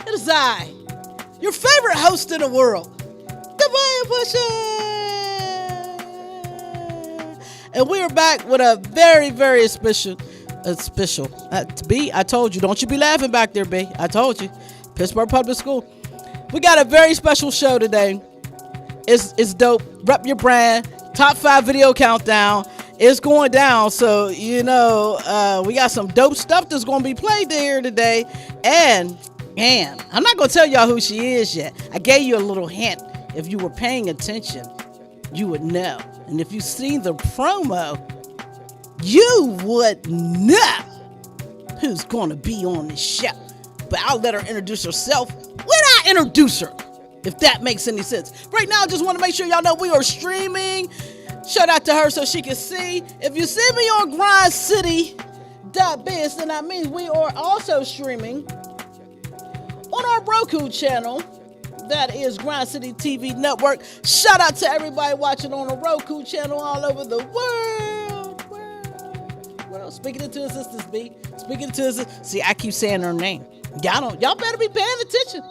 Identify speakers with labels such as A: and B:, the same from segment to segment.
A: It is I, your favorite host in the world, the Button Pusher. And we are back with a very, very special. B, I told you, don't you be laughing back there, B. I told you. Pittsburgh Public School. We got a very special show today. It's dope. Rep your brand. Top 5 video countdown. It's going down. So, we got some dope stuff that's going to be played there today. And I'm not going to tell y'all who she is yet. I gave you a little hint. If you were paying attention, you would know. And if you've seen the promo, you would know who's going to be on the show. But I'll let her introduce herself when I introduce her, if that makes any sense. Right now, I just want to make sure y'all know we are streaming. Shout out to her so she can see. If you see me on grindcity.biz, then that means we are also streaming on our Roku channel. That is Grind City TV Network. Shout out to everybody watching on the Roku channel all over the world. Well, speaking into assistance, B. Speaking into assistance. See, I keep saying her name. Y'all better be paying attention.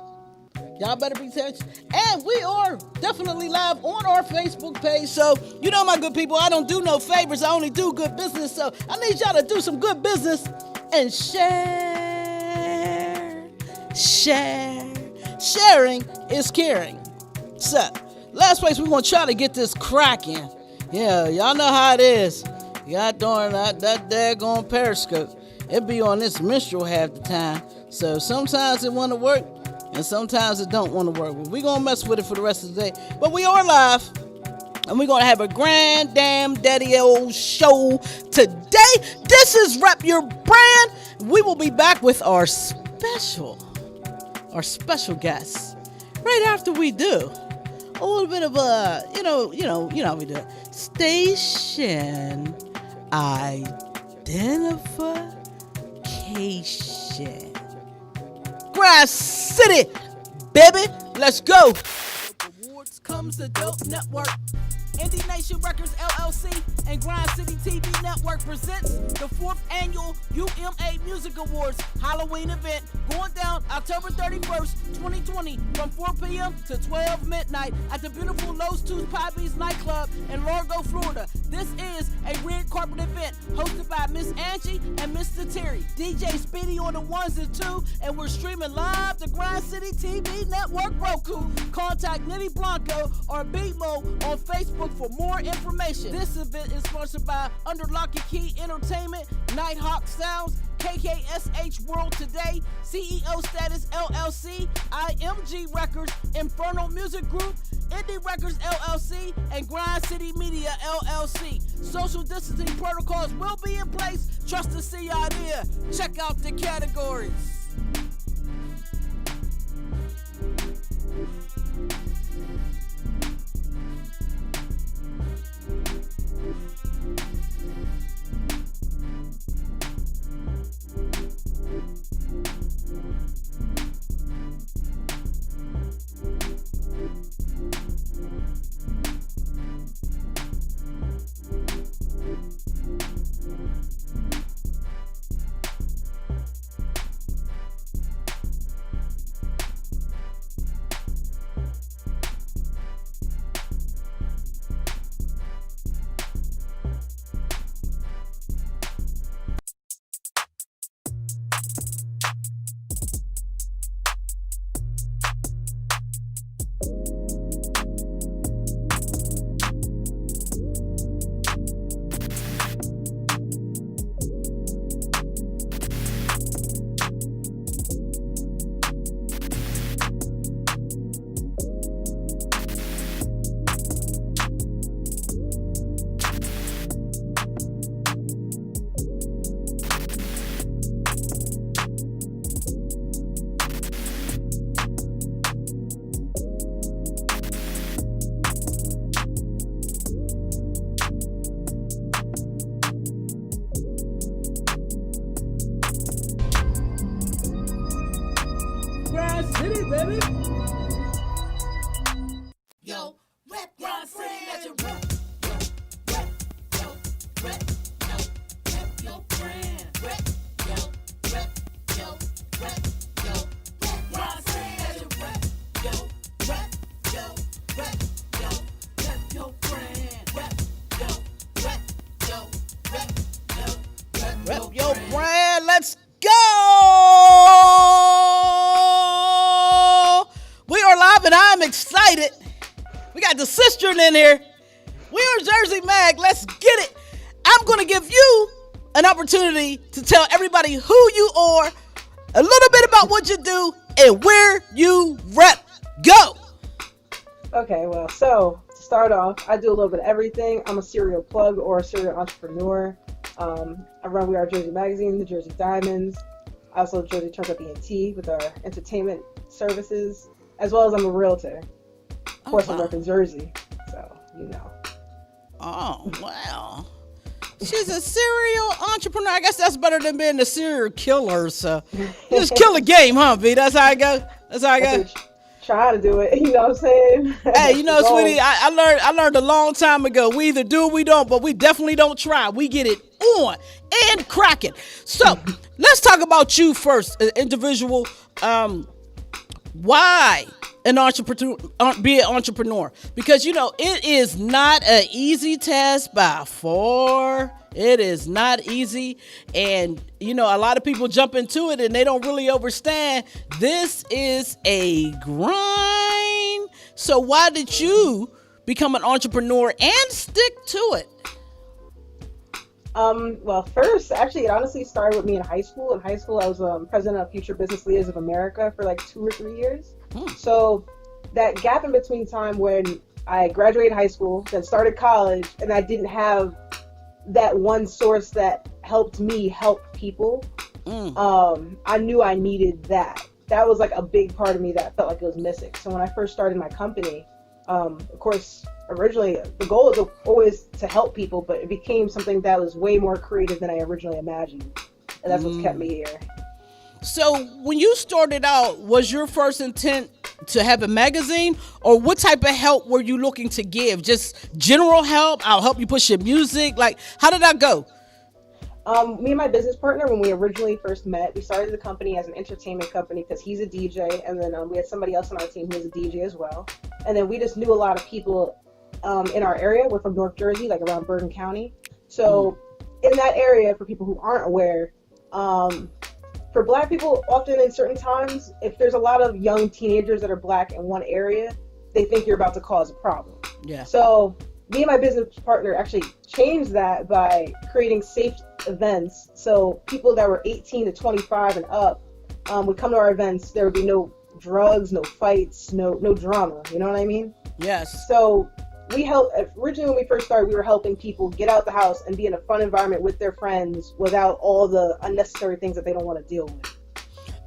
A: Y'all better be paying attention. And we are definitely live on our Facebook page. So, my good people, I don't do no favors. I only do good business. So, I need y'all to do some good business and share. Sharing is caring. So, last place, we're going to try to get this cracking. Yeah, y'all know how it is. Y'all doing that daggone Periscope. It be on this minstrel half the time. So, sometimes it want to work, and sometimes it don't want to work. But we're going to mess with it for the rest of the day. But we are live, and we're going to have a grand damn daddy old show today. This is Rep Your Brand. We will be back with our special guest right after we do a little bit of a, how we do it. Station identification. Grass City, baby. Let's go. Awards comes the Dope Network. Indie Nation Records LLC and Grind City TV Network presents the 4th annual UMA Music Awards Halloween event going down October 31st, 2020 from 4 p.m. to 12 midnight at the beautiful Los Two Pipes nightclub in Largo, Florida. This is a red carpet event hosted by Miss Angie and Mr. Terry. DJ Speedy on the ones and two, and we're streaming live to Grind City TV Network Roku. Contact Nitty Blanco or Beatmo on Facebook for more information. This event is sponsored by Under Lock and Key Entertainment, Nighthawk Sounds, KKSH World Today, CEO Status LLC, IMG Records, Inferno Music Group, Indie Records LLC, and Grind City Media LLC. Social distancing protocols will be in place. Trust the see idea. Check out the categories. City, baby.
B: Yo, rep Grind City, let you rep. Yo, rep your brand. Rep, rep Grind
A: I'm excited. We got the sister in here. We're Jersey Mag. Let's get it. I'm going to give you an opportunity to tell everybody who you are, a little bit about what you do, and where you rep. Go.
C: Okay, well, so to start off, I do a little bit of everything. I'm a serial plug or a serial entrepreneur. I run We Are Jersey Magazine, the Jersey Diamonds. I also Jersey Turns Up ENT with our entertainment services, as well as I'm a realtor. Of course, I work in Jersey, so you know.
A: Oh, wow. She's a serial entrepreneur. I guess that's better than being a serial killer. So just kill a game, huh, V? That's how I go. That's how I go.
C: Try to do it. You know what I'm saying?
A: Hey, you know, sweetie, I learned a long time ago. We either do or we don't, but we definitely don't try. We get it on and cracking. So let's talk about you first, an individual. Why an entrepreneur? Be an entrepreneur, because you know it is not an easy task by far. It is not easy, and you know a lot of people jump into it and they don't really understand. This is a grind. So why did you become an entrepreneur and stick to it?
C: Well, first, actually, it honestly started with me in high school. In high school, I was president of Future Business Leaders of America for like 2 or 3 years. So that gap in between time when I graduated high school, then started college, and I didn't have that one source that helped me help people, I knew I needed that. That was like a big part of me that I felt like it was missing. So when I first started my company, of course, originally the goal was always to help people, but it became something that was way more creative than I originally imagined. And that's what's kept me here.
A: So when you started out, was your first intent to have a magazine, or what type of help were you looking to give? Just general help? I'll help you push your music. Like, how did that go?
C: Me and my business partner, when we originally first met, we started the company as an entertainment company because he's a DJ, and then we had somebody else on our team who was a DJ as well. And then we just knew a lot of people in our area. We're from North Jersey, like around Bergen County. So in that area, for people who aren't aware, for Black people, often in certain times, if there's a lot of young teenagers that are Black in one area, they think you're about to cause a problem. Yeah. So me and my business partner actually changed that by creating safe events. So people that were 18 to 25 and up would come to our events. There would be no drugs, no fights, no drama. You know what I mean? Yes. So we helped. Originally, when we first started, we were helping people get out the house and be in a fun environment with their friends without all the unnecessary things that they don't want to deal with.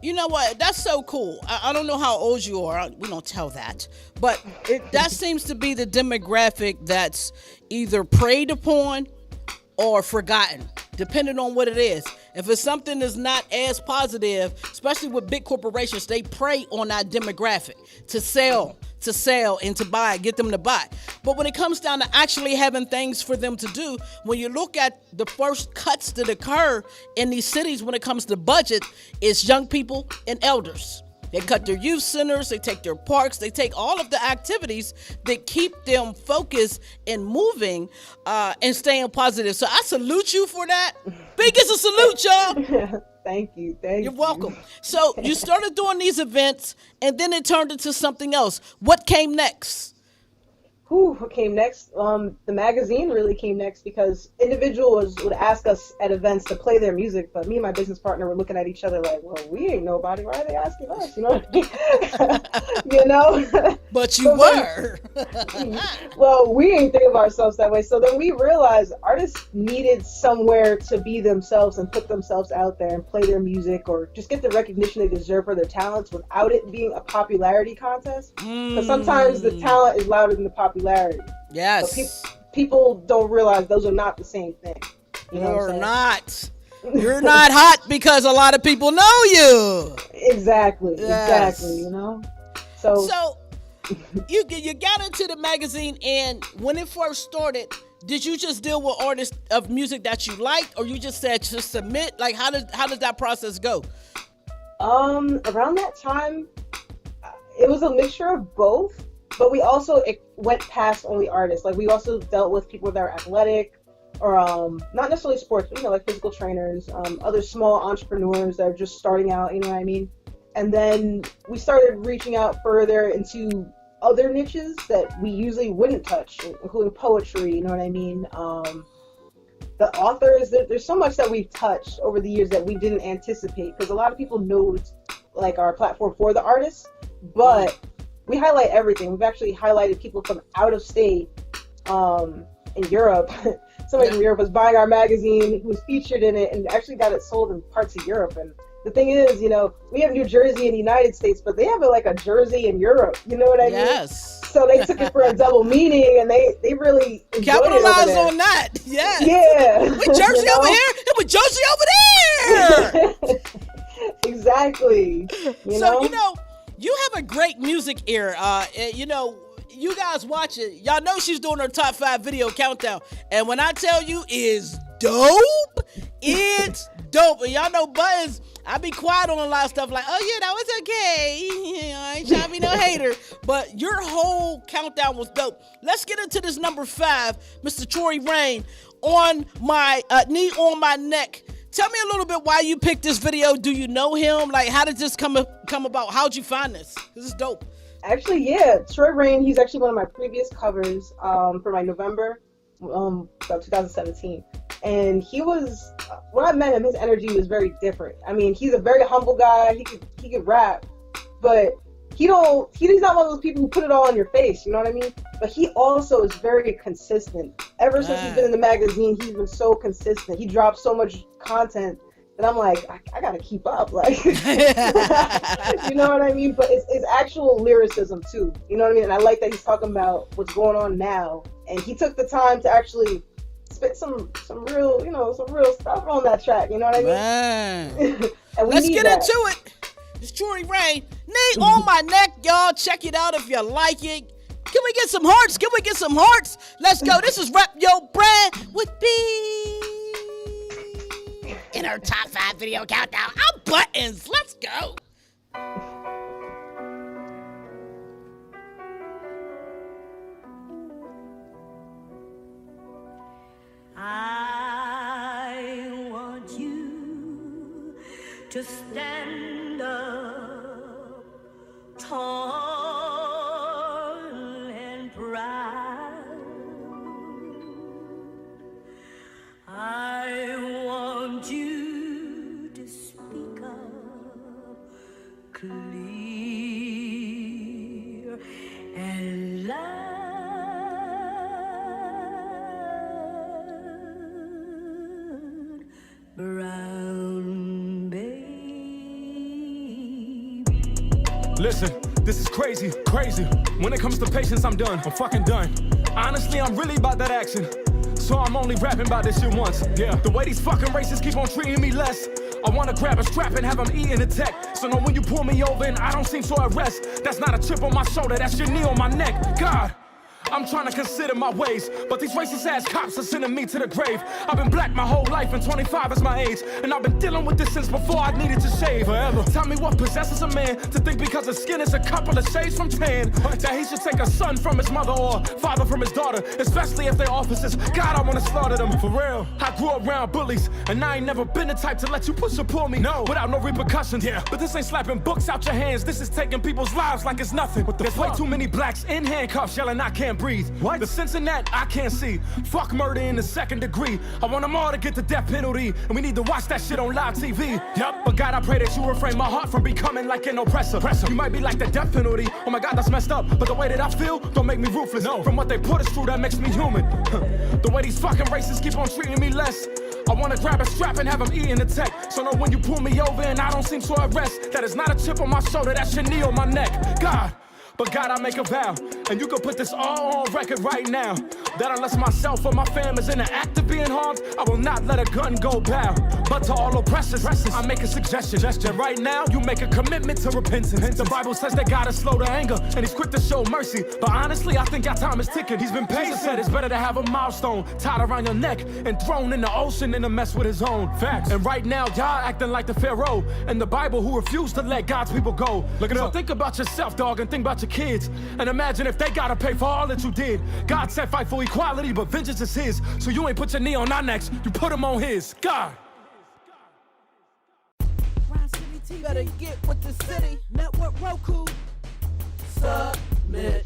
A: You know what? That's so cool. I don't know how old you are. We don't tell that. But that seems to be the demographic that's either preyed upon or forgotten, depending on what it is. If it's something that's not as positive, especially with big corporations, they prey on that demographic to sell and to buy, get them to buy. But when it comes down to actually having things for them to do, when you look at the first cuts that occur in these cities when it comes to budget, it's young people and elders. They cut their youth centers, they take their parks, they take all of the activities that keep them focused and moving and staying positive. So I salute you for that. Biggest of salute, y'all.
C: Thank you.
A: You're welcome. So you started doing these events and then it turned into something else. What came next?
C: What came next? The magazine really came next because individuals would ask us at events to play their music, but me and my business partner were looking at each other like, well, we ain't nobody. Why are they asking us? You know what I mean? You know?
A: But you were.
C: Well, we ain't think of ourselves that way. So then we realized artists needed somewhere to be themselves and put themselves out there and play their music or just get the recognition they deserve for their talents without it being a popularity contest. Because sometimes the talent is louder than the popularity. Yes. But people don't realize those are not the same thing.
A: You're not. You're not hot because a lot of people know you.
C: Exactly. Yes. Exactly.
A: So you got into the magazine, and when it first started, did you just deal with artists of music that you liked, or you just said to submit? Like, how did that process go?
C: Around that time, it was a mixture of both. But we also went past only artists. Like, we also dealt with people that are athletic or not necessarily sports, but, like physical trainers, other small entrepreneurs that are just starting out, you know what I mean? And then we started reaching out further into other niches that we usually wouldn't touch, including poetry, you know what I mean? The authors, there's so much that we've touched over the years that we didn't anticipate, because a lot of people know like our platform for the artists, but we highlight everything. We've actually highlighted people from out of state, in Europe. Somebody from Europe was buying our magazine, who was featured in it, and actually got it sold in parts of Europe. And the thing is, you know, we have New Jersey in the United States, but they have like a Jersey in Europe. You know what I mean?
A: Yes.
C: So they took it for a double meaning, and they really
A: capitalized on that. Yeah.
C: Yeah.
A: We Jersey over here, and we Jersey over there.
C: Exactly. You know,
A: you have a great music ear. You know, you guys watch it. Y'all know she's doing her top 5 video countdown, and when I tell you it's dope, it's dope. And y'all know Buttons, I be quiet on a lot of stuff like, oh yeah, that was okay. You know, I ain't trying to be no hater. But your whole countdown was dope. Let's get into this number 5, Mr. Troy Rain, On My Knee on My Neck. Tell me a little bit why you picked this video. Do you know him? Like, how did this come about? How'd you find this? This is dope.
C: Actually, yeah, Troy Rain, he's actually one of my previous covers for my November, about 2017. And he was, when I met him, his energy was very different. I mean, he's a very humble guy. He could rap, but he's not one of those people who put it all on your face, you know what I mean? But he also is very consistent. Ever since he's been in the magazine, he's been so consistent. He drops so much content that I'm like, I gotta keep up, like, you know what I mean? But it's actual lyricism too, you know what I mean? And I like that he's talking about what's going on now, and he took the time to actually spit some real, some real stuff on that track, you know what I mean?
A: Man.
C: And
A: let's get into it. It's Troy Rain, Knee on My Neck, y'all. Check it out if you like it. Can we get some hearts? Can we get some hearts? Let's go. This is Rep Your Brand with B. In our top 5 video countdown, I'm Buttons. Let's go.
B: I want you to stand up tall and proud. I want you to speak up clear and loud. Brown baby.
D: Listen, this is crazy. When it comes to patience, I'm done. I'm fucking done. Honestly, I'm really about that action. So I'm only rapping about this shit once. Yeah. The way these fucking racists keep on treating me less. I wanna grab a strap and have them eating the tech. So now when you pull me over and I don't seem so at rest, that's not a chip on my shoulder, that's your knee on my neck. God, I'm trying to consider my ways, but these racist ass cops are sending me to the grave. I've been black my whole life and 25 is my age, and I've been dealing with this since before I needed to shave. Forever. Tell me what possesses a man to think because his skin is a couple of shades from tan that he should take a son from his mother or father from his daughter, especially if they're officers. God, I wanna slaughter them. For real. I grew up around bullies, and I ain't never been the type to let you push or pull me. No. Without no repercussions. Yeah. But this ain't slapping books out your hands. This is taking people's lives like it's nothing. There's way too many blacks in handcuffs yelling I can't breathe. What? The sense in that I can't see. Fuck murder in the 2nd degree. I want them all to get the death penalty, and we need to watch that shit on live TV. Yup. But God, I pray that you refrain my heart from becoming like an oppressor. You might be like the death penalty. Oh my God, that's messed up. But the way that I feel don't make me ruthless. No. From what they put us through, that makes me human. The way these fucking racists keep on treating me less. I wanna grab a strap and have them eating the tech. So now when you pull me over and I don't seem so at rest, that is not a chip on my shoulder, that's your knee on my neck. God. But God, I make a vow, and you can put this all on record right now, that unless myself or my fam is in the act of being harmed, I will not let a gun go bow. But to all oppressors, I make a suggestion. Right now, you make a commitment to repentance. The Bible says that God is slow to anger, and he's quick to show mercy. But honestly, I think our time is ticking. He's been patient. Jesus said it's better to have a milestone tied around your neck and thrown in the ocean than to mess with his own. Facts. And right now, y'all acting like the Pharaoh in the Bible who refused to let God's people go. Look it up. So think about yourself, dog, and think about your kids, and imagine if they gotta pay for all that you did. God said fight for equality, but vengeance is his. So you ain't put your knee on our necks, you put him on his. God.
A: Better get with the city. Network Roku. Submit.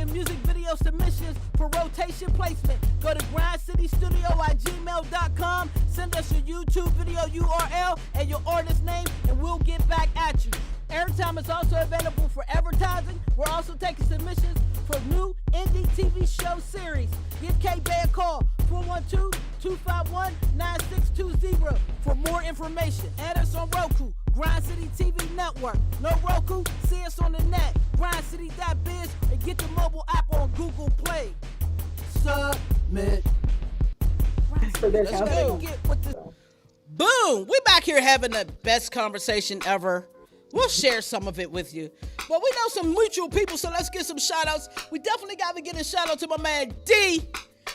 A: taking music video submissions for rotation placement. Go to grindcitystudio@gmail.com. Send us your YouTube video URL and your artist name, and we'll get back at you. Airtime is also available for advertising. We're also taking submissions for new indie TV show series. Give K-Bay a call, 412-251-9620 for more information. Add us on Roku, Grind City TV Network. No Roku? See us on the net, grindcity.biz, and get the mobile app on Google Play. Submit.
C: For their
A: Let's
C: counseling.
A: go get with the... Boom! We back here having the best conversation ever. We'll share some of it with you. But we know some mutual people, so let's get some shout outs. We definitely got to get a shout out to my man D.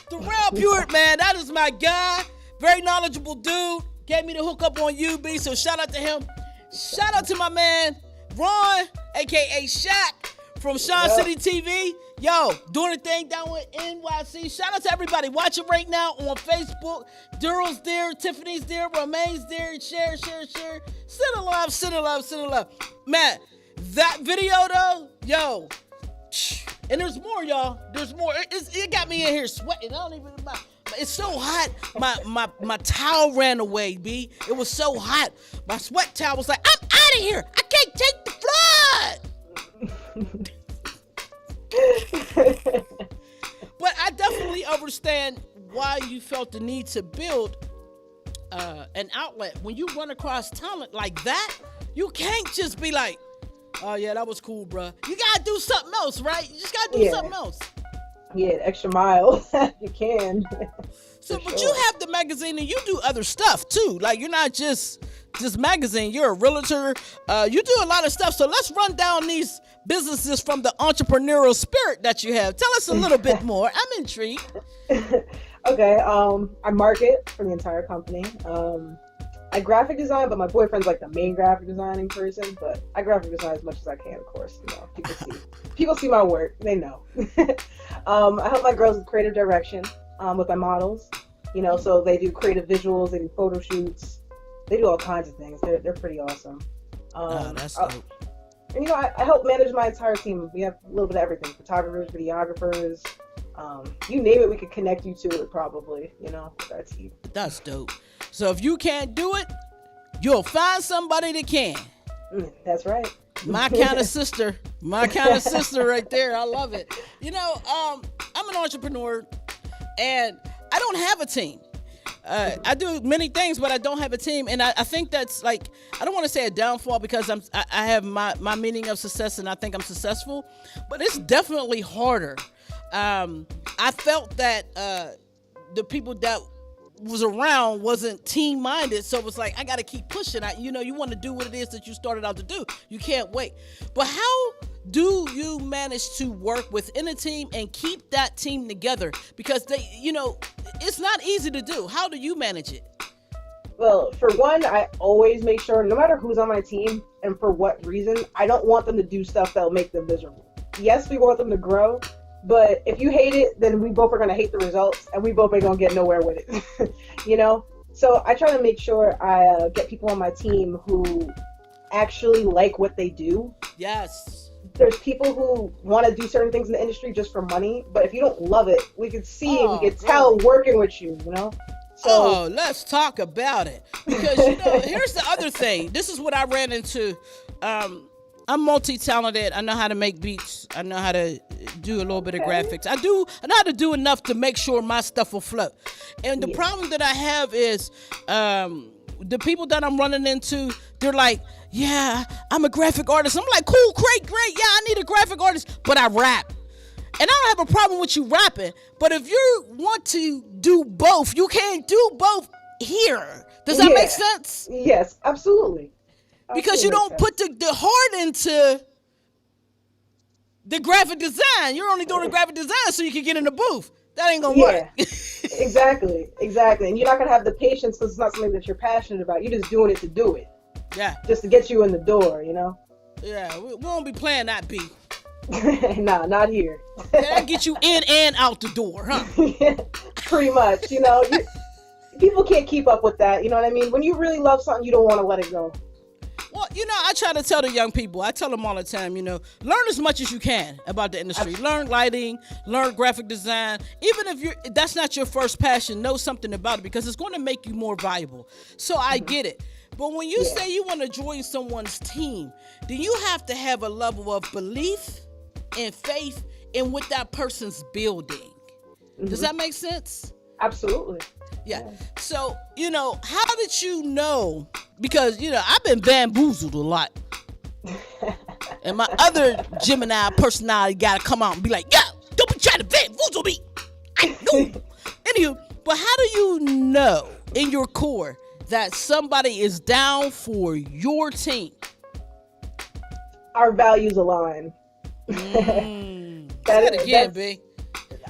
A: The Real Pure, man. That is my guy. Very knowledgeable dude. Gave me the hookup on UB, so shout out to him. Shout out to my man Ron, aka Shaq, from Sean City TV. Yo, doing a thing down with NYC. Shout out to everybody watching right now on Facebook. Durrell's there, Tiffany's there, Romaine's there. Share. Send a love. Man, that video though, yo. And there's more, y'all. There's more. It got me in here sweating. I don't even. It's so hot. My towel ran away, B. It was so hot. My sweat towel was like, I'm out of here. I can't take the flood. But I definitely understand why you felt the need to build an outlet. When you run across talent like that, you can't just be like, oh yeah, that was cool, bruh. You gotta do something else, right? You just gotta do something else.
C: Yeah, extra mile. You can.
A: So, but you have the magazine and you do other stuff too. Like, you're not just magazine. You're a realtor. You do a lot of stuff. So let's run down these businesses from the entrepreneurial spirit that you have. Tell us a little bit more. I'm intrigued.
C: Okay. I market for the entire company. I graphic design, but my boyfriend's like the main graphic designing person. But I graphic design as much as I can, of course. You know, people see my work. They know. I help my girls with creative direction with my models. You know, so they do creative visuals, they do photo shoots, they do all kinds of things. They're pretty awesome.
A: That's dope.
C: And, you know, I help manage my entire team. We have a little bit of everything: photographers, videographers. You name it, we could connect you to it. Probably, you know, with our team.
A: That's dope. So if you can't do it, you'll find somebody that can.
C: That's right.
A: My kind of sister right there. I love it. You know, I'm an entrepreneur and I don't have a team. I do many things, but I don't have a team. And I think that's like, I don't want to say a downfall because I have my meaning of success and I think I'm successful, but it's definitely harder. I felt that the people that was around wasn't team minded, so it was like I gotta keep pushing. You want to do what it is that you started out to do. You can't wait. But how do you manage to work within a team and keep that team together? Because it's not easy to do. How do you manage it?
C: Well, for one, I always make sure, no matter who's on my team and for what reason, I don't want them to do stuff that'll make them miserable. Yes, we want them to grow, but if you hate it, then we both are going to hate the results, and we both ain't going to get nowhere with it, you know? So I try to make sure I get people on my team who actually like what they do.
A: Yes.
C: There's people who want to do certain things in the industry just for money, but if you don't love it, we can see and we can tell working with you, you know? So,
A: let's talk about it. Because, here's the other thing. This is what I ran into. I'm multi-talented. I know how to make beats. I know how to do a little bit of graphics. I know how to do enough to make sure my stuff will flow. And the problem that I have is the people that I'm running into, they're like, yeah, I'm a graphic artist. I'm like, cool, great. Yeah, I need a graphic artist, but I rap. And I don't have a problem with you rapping, but if you want to do both, you can't do both here. Does that make sense?
C: Yes, absolutely.
A: Because you don't put the heart into the graphic design. You're only doing the graphic design so you can get in the booth. That ain't gonna work.
C: Exactly. And you're not gonna have the patience because it's not something that you're passionate about. You're just doing it to do it. Yeah. Just to get you in the door, you know?
A: Yeah, we won't be playing that beat.
C: Nah, not here.
A: That get you in and out the door, huh?
C: Pretty much, people can't keep up with that, you know what I mean? When you really love something, you don't want to let it go.
A: Well, I try to tell the young people, I tell them all the time, learn as much as you can about the industry. Learn lighting, learn graphic design. Even if that's not your first passion, know something about it because it's going to make you more valuable. So I get it. But when you say you want to join someone's team, then you have to have a level of belief and faith in what that person's building. Does that make sense?
C: Absolutely.
A: Yeah. So, how did you know? Because, I've been bamboozled a lot. And my other Gemini personality got to come out and be like, yo, don't be trying to bamboozle me. I know. Anywho, but how do you know in your core that somebody is down for your team?
C: Our values align.
A: Say it again, B.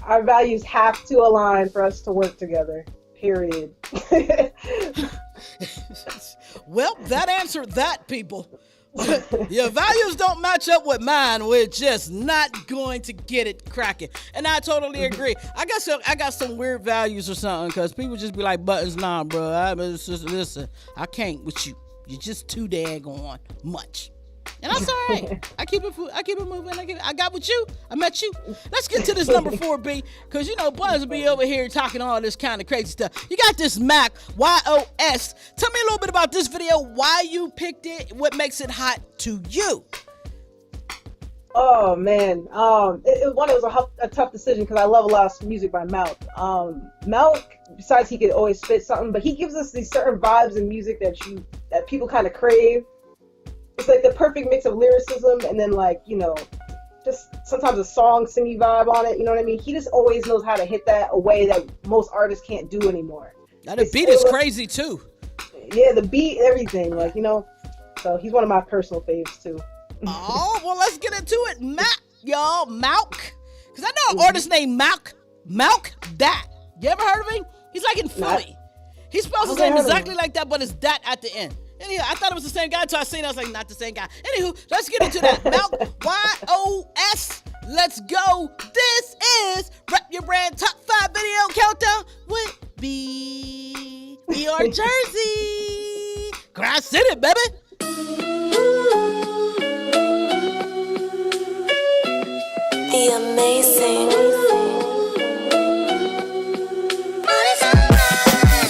C: Our values have to align for us to work together. Period.
A: Well, that answered that, people. Your values don't match up with mine. We're just not going to get it cracking. And I totally agree. I got some weird values or something because people just be like, Buttons, nah, bro. Listen, I can't with you. You're just too daggone much. And that's all right. I keep it moving. I got with you. I met you. Let's get to this number 4B, because Buttons be over here talking all this kind of crazy stuff. You got this Mac YOS. Tell me a little bit about this video. Why you picked it? What makes it hot to you?
C: Oh man, it was a tough decision because I love a lot of music by Malk. Malk, besides he could always spit something, but he gives us these certain vibes in music that people kind of crave. It's like the perfect mix of lyricism and then just sometimes a song singy vibe on it. You know what I mean? He just always knows how to hit that a way that most artists can't do anymore.
A: Now the beat is crazy too.
C: Yeah, the beat, everything. So he's one of my personal faves too.
A: Oh, well, let's get into it. Malk. Because I know an artist named Malk Dat. You ever heard of him? He's like in Philly. He spells his name exactly like that, but it's Dat at the end. Anyhow, I thought it was the same guy until I seen it. I was like, not the same guy. Anywho, let's get into that. Malk YOS. Let's go. This is Rep Your Brand Top 5 Video Countdown with B. We are Jersey. Grass City, baby.
E: The amazing.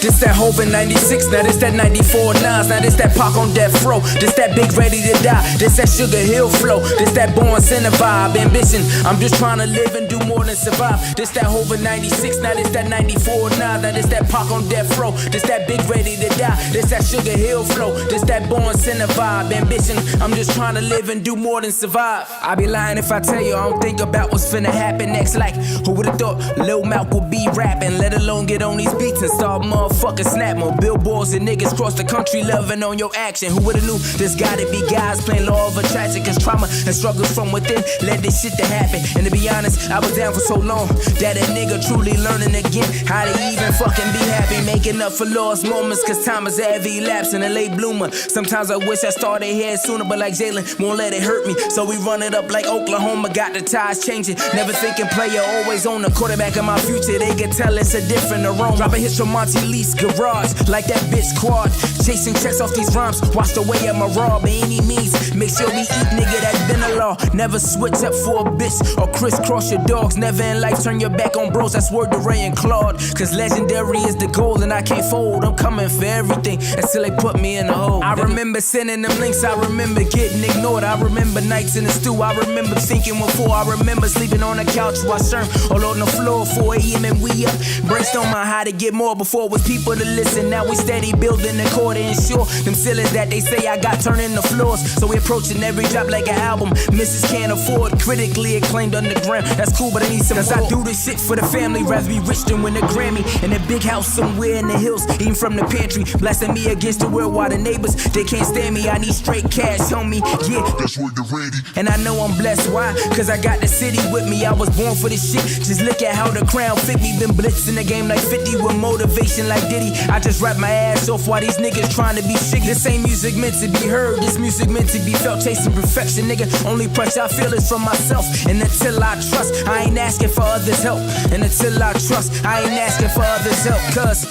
F: This that Hov in 96, now this that 94 nines, now this that Pac on death row, this that Big Ready to Die, this that Sugar Hill flow, this that Born Sinner vibe, ambition, I'm just trying to live and do more than survive. This that Hov in 96, now this that 94 nines, now this that Pac on death row, this that Big Ready to Die, this that Sugar Hill flow, this that Born Sinner vibe, ambition, I'm just trying to live and do more than survive. I'd be lying if I tell you I don't think about what's finna happen next. Like, who would've thought Lil Malk would be rapping, let alone get on these beats and start motherfucking snap more billboards and niggas cross the country loving on your action. Who would've knew there's gotta be guys playing law of attraction, cause trauma and struggles from within led this shit to happen. And to be honest, I was down for so long that a nigga truly learning again how to even fucking be happy, making up for lost moments, cause time is heavy lapse and a late bloomer. Sometimes I wish I started here sooner, but like Jalen won't let it hurt me, so we run it up like Oklahoma, got the ties changing. Never thinking player, always on the quarterback of my future. They can tell it's a different aroma. Dropping hits from Monty Lee's garage, like that bitch quad. Chasing checks off these rhymes, washed away at my raw by any means. Make sure we eat, nigga, that's been a law. Never switch up for a bitch or crisscross your dogs. Never in life turn your back on bros, that's word to Ray and Claude. Cause legendary is the goal and I can't fold. I'm coming for everything until they put me in the hole. I remember sending them links, I remember getting ignored. I remember nights in the stew, I remember thinking before. I remember sleeping on the couch while Sherm all on the floor, 4 a.m. and we up. Brainstorm on how to get more before it was people to listen. Now we steady building the core to ensure them ceilings that they say I got turning the floors. So we approaching every drop like an album Mrs. can't afford, critically acclaimed underground. That's cool, but I need some more. Cause I do this shit for the family, rather be rich than win a Grammy. In a big house somewhere in the hills, eating from the pantry, blasting me against the world while the neighbors, they can't stand me. I need straight cash on me, yeah, that's where the ready. And I know I'm blessed, why? Cause I got the city with me, I was born for this shit. Just look at how the crown fit me, been blitzing the game like 50 with motivation like Diddy. I just rap my ass off while these niggas trying to be shit. This ain't music meant to be heard, this music meant to be felt, chasing perfection, nigga. Only pressure I feel is from myself. And until I trust, I ain't asking for others' help. And until I trust, I ain't asking for others' help. Cause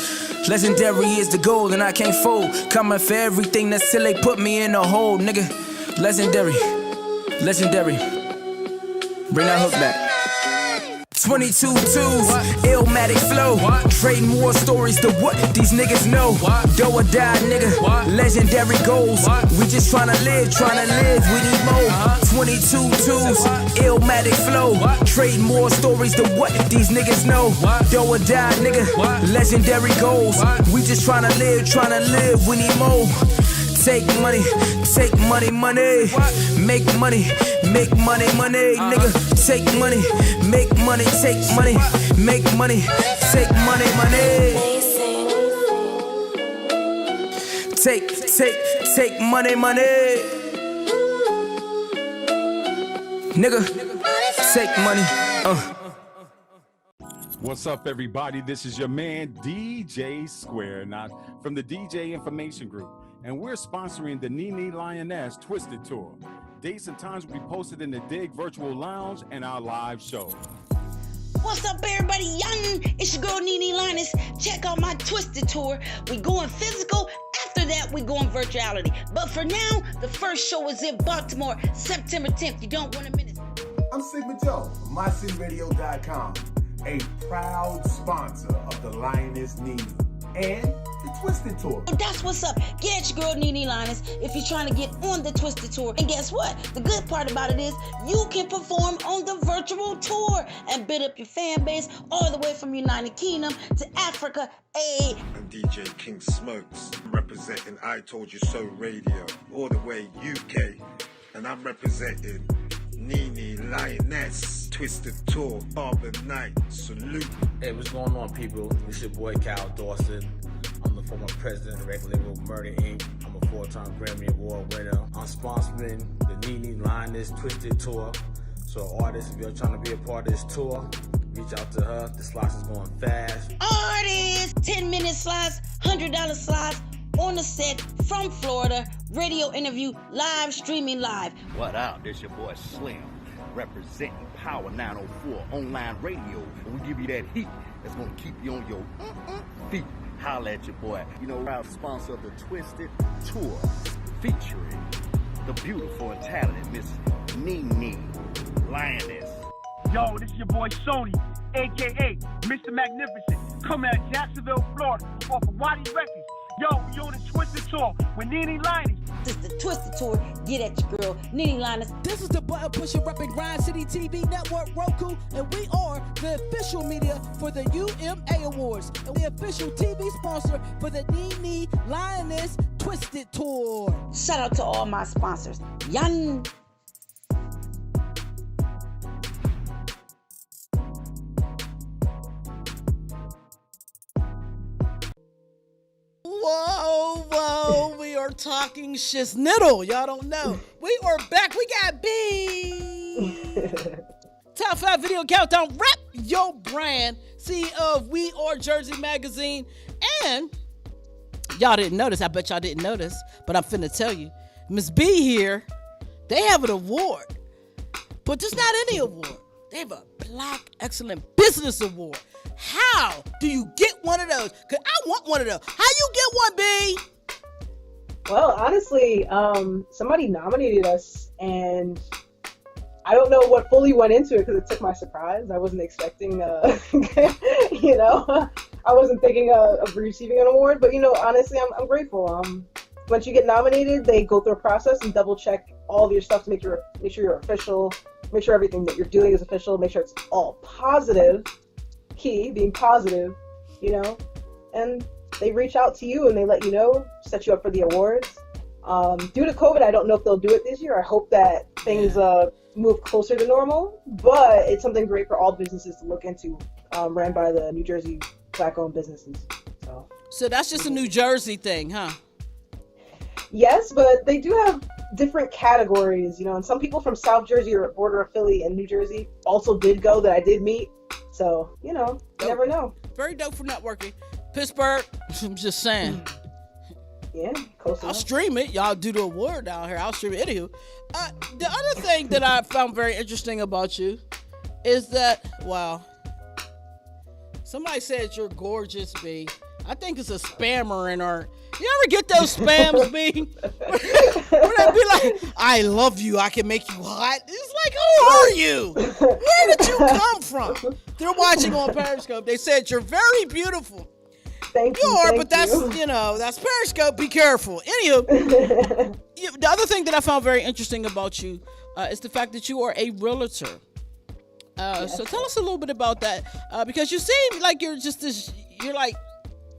F: Legendary is the goal, and I can't fold. Coming for everything that's till they put me in a hole, nigga. Legendary. Bring that hook back. 22-2s, Illmatic flow. Trading more stories to what these niggas know. Do or die, nigga. Legendary goals. We just tryna live, we need more. 22-2s, Illmatic flow. Trading more stories to what these niggas know. Do or die, nigga. Legendary goals. We just tryna live, we need more. Take money, money. Make money, nigga. Take money, make money, take money, make money, take money.
E: Amazing.
F: Take money. Nigga, take money.
G: What's up, everybody? This is your man, DJ Square, not from the DJ Information Group. And we're sponsoring the Nene Lioness Twisted Tour. Dates and times will be posted in the Dig Virtual Lounge and our live show.
H: What's up, everybody? Young, it's your girl Nene Lioness. Check out my Twisted Tour. We going physical. After that, we going virtuality. But for now, the first show is in Baltimore, September 10th. You don't want to miss it.
I: I'm Sigma Joe of MyCityRadio.com, a proud sponsor of the Lioness Nene and the Twisted Tour.
H: That's what's up. Get your girl Nene Lioness if you're trying to get on the Twisted Tour. And guess what? The good part about it is you can perform on the virtual tour and build up your fan base all the way from United Kingdom to Africa. Hey.
J: I'm DJ King Smokes, representing I Told You So Radio, all the way UK. And I'm representing Nene Lioness, Twisted Tour, Barber Night, salute.
K: Hey, what's going on, people? It's your boy Cal Dawson. I'm the former president of Record Label Murder Inc. I'm a 4-time Grammy Award winner. I'm sponsoring the Nene Lioness Twisted Tour. So artists, if you're trying to be a part of this tour, reach out to her. The slots is going fast.
H: Artists, 10-minute slots, $100 slots, on the set from Florida, radio interview, live streaming live.
L: What up? This your boy Slim, representing Power 904 online radio. And we give you that heat that's gonna keep you on your feet. Holla at your boy. You know, proud sponsor of the Twisted Tour, featuring the beautiful and talented Miss Nene Lioness.
M: Yo, this is your boy Sony, a.k.a. Mr. Magnificent, coming out of Jacksonville, Florida, off of Waddy Records. Yo, we on the Twisted Tour with Nene Lioness.
H: This is the Twisted Tour. Get at your girl, Nene Lioness.
A: This is the button pusher repping Grind City TV Network Roku, and we are the official media for the UMA Awards and the official TV sponsor for the Nene Lioness Twisted Tour.
H: Shout out to all my sponsors. Yan.
A: Whoa, we are talking shiznittle. Y'all don't know. We are back. We got B. Top 5 Video Countdown. Rep your brand. CEO of We Are Jersey Magazine. And y'all didn't notice. I bet y'all didn't notice. But I'm finna tell you. Miss B here, they have an award. But just not any award. They have a Black Excellent Business Award. How do you get one of those? Because I want one of those. How you get one, B?
C: Well, honestly, somebody nominated us, and I don't know what fully went into it because it took my surprise. I wasn't expecting, I wasn't thinking of receiving an award. But, honestly, I'm grateful. Once you get nominated, they go through a process and double check all of your stuff to make sure you're official, make sure everything that you're doing is official, make sure it's all positive. Key being positive, and they reach out to you and they let you know, set you up for the awards. Due to COVID, I don't know if they'll do it this year. I hope that things move closer to normal, but it's something great for all businesses to look into, ran by the New Jersey Black-owned businesses.
A: So that's just a New Jersey thing, huh?
C: Yes, but they do have different categories, and some people from South Jersey or border of Philly and New Jersey also did go that I did meet. So, you never know.
A: Very dope for networking. Pittsburgh, I'm just saying.
C: Yeah, close
A: I'll
C: enough.
A: stream it. Y'all do the award down here. I'll stream it. Anywho, the other thing that I found very interesting about you is that, wow, somebody said you're gorgeous, B. I think it's a spammer in our. You ever get those spams, B? Where they be like, I love you, I can make you hot. It's like, who are you? Where did you come from? They're watching on Periscope. They said you're very beautiful.
C: Thank you.
A: You are,
C: thank
A: but that's,
C: you.
A: That's Periscope. Be careful. Anywho, the other thing that I found very interesting about you is the fact that you are a realtor. So tell us a little bit about that, because you seem like you're like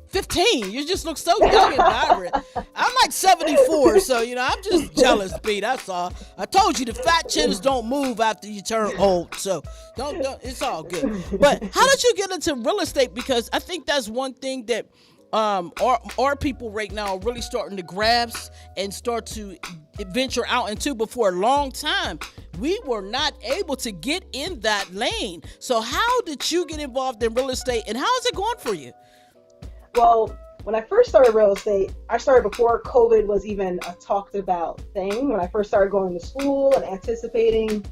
A: 15. You just look so young and vibrant. I'm like 74, so I'm just jealous, B. That's all. I told you the fat chins don't move after you turn old, so don't. It's all good. But how did you get into real estate? Because I think that's one thing that our people right now are really starting to grasp and start to venture out into. But for a long time, we were not able to get in that lane. So how did you get involved in real estate, and how is it going for you?
C: Well, when I first started real estate, I started before COVID was even a talked about thing. When I first started going to school and anticipating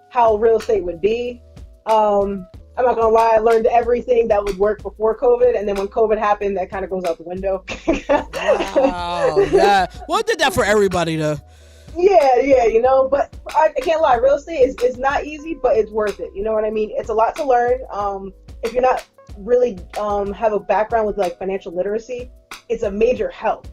C: how real estate would be. I'm not gonna lie, I learned everything that would work before COVID, and then when COVID happened, that kind of goes out the window.
A: Wow, yeah. Well, it did that for everybody, though.
C: Yeah, but I can't lie, real estate is not easy, but it's worth it. You know what I mean? It's a lot to learn. If you're not really have a background with like financial literacy, it's a major help.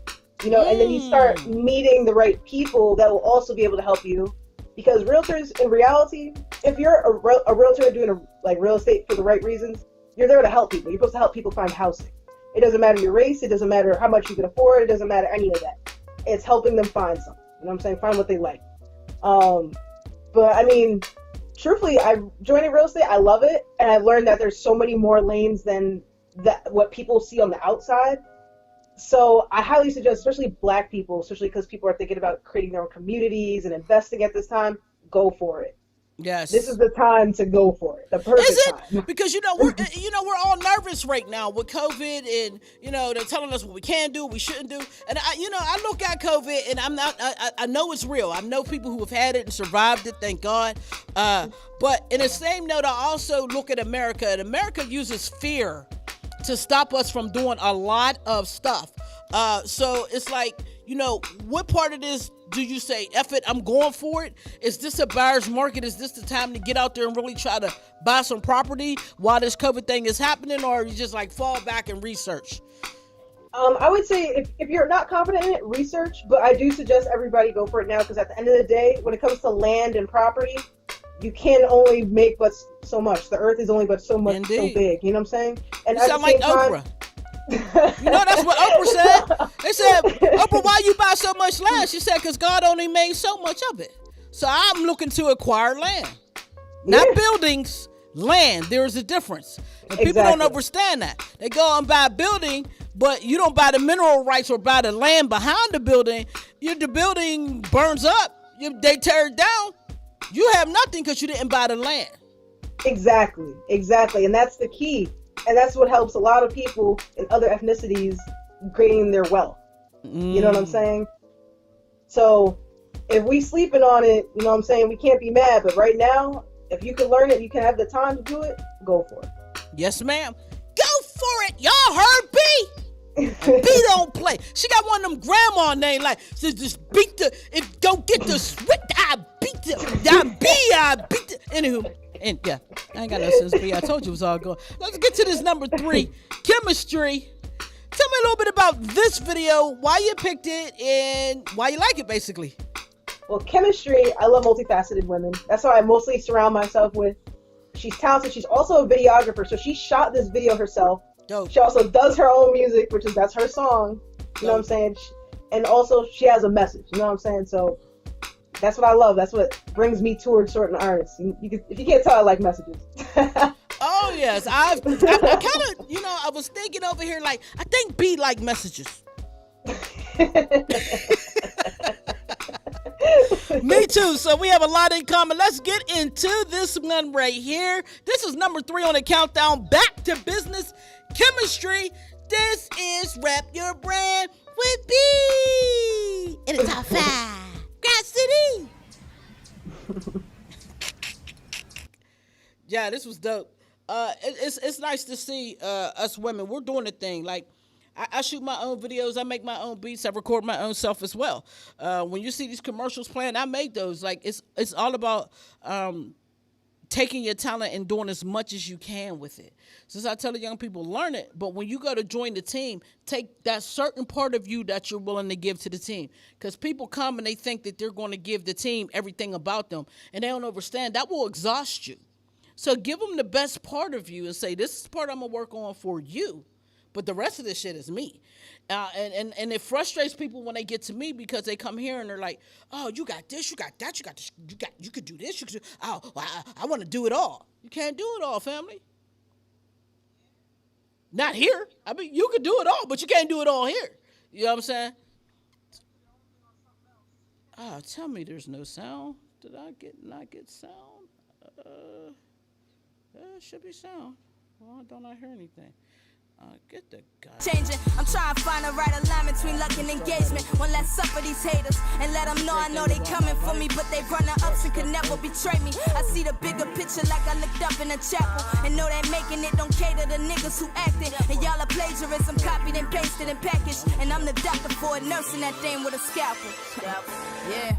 C: And then you start meeting the right people that will also be able to help you. Because realtors, in reality, if you're a realtor doing real estate for the right reasons, you're there to help people. You're supposed to help people find housing. It doesn't matter your race. It doesn't matter how much you can afford. It doesn't matter any of that. It's helping them find something. You know what I'm saying? Find what they like. But I mean, truthfully, I'm joining real estate. I love it, and I've learned that there's so many more lanes than what people see on the outside. So I highly suggest, especially Black people, especially because people are thinking about creating their own communities and investing at this time, go for it.
A: Yes.
C: This is the time to go for it. The perfect time.
A: Because we're all nervous right now with COVID, and they're telling us what we can do, what we shouldn't do. And I look at COVID, and I know it's real. I know people who have had it and survived it, thank God. But in the same note, I also look at America, and America uses fear to stop us from doing a lot of stuff. So it's like, what part of this do you say, F it, I'm going for it? Is this a buyer's market? Is this the time to get out there and really try to buy some property while this COVID thing is happening? Or you just like fall back and research?
C: I would say if you're not confident in it, research. But I do suggest everybody go for it now, because at the end of the day, when it comes to land and property, you can only make but so much. The earth is only but so much, so big. You know what I'm saying? And
A: you sound like Oprah. That's what Oprah said. They said, Oprah, why you buy so much land? She said, because God only made so much of it. So I'm looking to acquire land. Not buildings, land. There is a difference. And people don't understand that. They go and buy a building, but you don't buy the mineral rights or buy the land behind the building. The building burns up. They tear it down. You have nothing because you didn't buy the land.
C: Exactly. And that's the key. And that's what helps a lot of people in other ethnicities gain their wealth. You know what I'm saying? So if we sleeping on it, you know what I'm saying, we can't be mad. But right now, if you can learn it, you can have the time to do it, go for it.
A: Yes, ma'am. Go for it. Y'all heard B? B don't play. She got one of them grandma names like, says just beat the, if don't get the switch, I beat the, I beat the. Anywho, and yeah, I ain't got no sense, B. I told you it was all good. Let's get to this number 3, chemistry. Tell me a little bit about this video, why you picked it, and why you like it, basically.
C: Well, chemistry, I love multifaceted women. That's how I mostly surround myself with. She's talented. She's also a videographer, so she shot this video herself.
A: Dope.
C: She also does her own music, that's her song. You know what I'm saying? And also, she has a message. You know what I'm saying? So that's what I love. That's what brings me towards certain artists. If you can't tell, I like messages.
A: Oh yes, I kind of, I was thinking over here like I think B like messages. Me too. So we have a lot in common. Let's get into this one right here. This is number 3 on the countdown. Back to business. Chemistry. This is Rep Your Brand with B. In the top 5. Grass City. Yeah, this was dope. It's nice to see us women. We're doing a thing. Like, I shoot my own videos. I make my own beats. I record my own self as well. When you see these commercials playing, I make those. Like it's all about taking your talent and doing as much as you can with it. Since I tell the young people, learn it. But when you go to join the team, take that certain part of you that you're willing to give to the team. Because people come and they think that they're going to give the team everything about them, and they don't understand that will exhaust you. So give them the best part of you and say, this is the part I'm going to work on for you. But the rest of this shit is me. And it frustrates people when they get to me because they come here and they're like, oh, you got this, you got that, you got this, you could do this, you could do, I want to do it all. You can't do it all, family. Not here. I mean, you could do it all, but you can't do it all here. You know what I'm saying? Tell me there's no sound. Did I not get sound? Should be sound. Well, don't I hear anything? Get the guy.
N: Changing, I'm trying to find the right alignment between luck and engagement. One less suffer these haters and let them know I know they coming for me, but they running ups and can never betray me. I see the bigger picture like I looked up in a chapel and know that making it don't cater to niggas who acting. And y'all are plagiarism, copied and pasted and packaged. And I'm the doctor for it, nursing that thing with a scalpel. Yeah.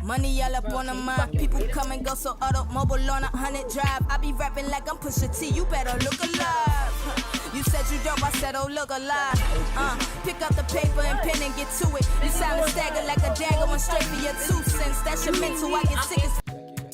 N: Money all up on the mind. People come and go so automobile on 100 drive. I be rapping like I'm Pusha T. You better look alive. You said you dope, I said oh look alive. Pick up the paper and pen and get to it. You sound staggered like a dagger, one straight for your 2 cents. That's your mental, I get sick as.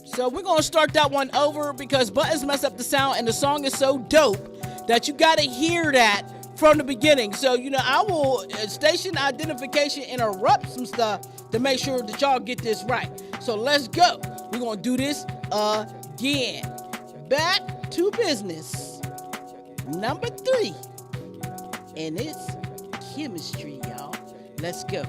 A: So we're gonna start that one over because Buttons messed up the sound and the song is so dope that you gotta hear that from the beginning. So, I will station identification interrupt some stuff to make sure that y'all get this right. So let's go. We're going to do this again. Back to business. Number 3. And it's chemistry, y'all. Let's go.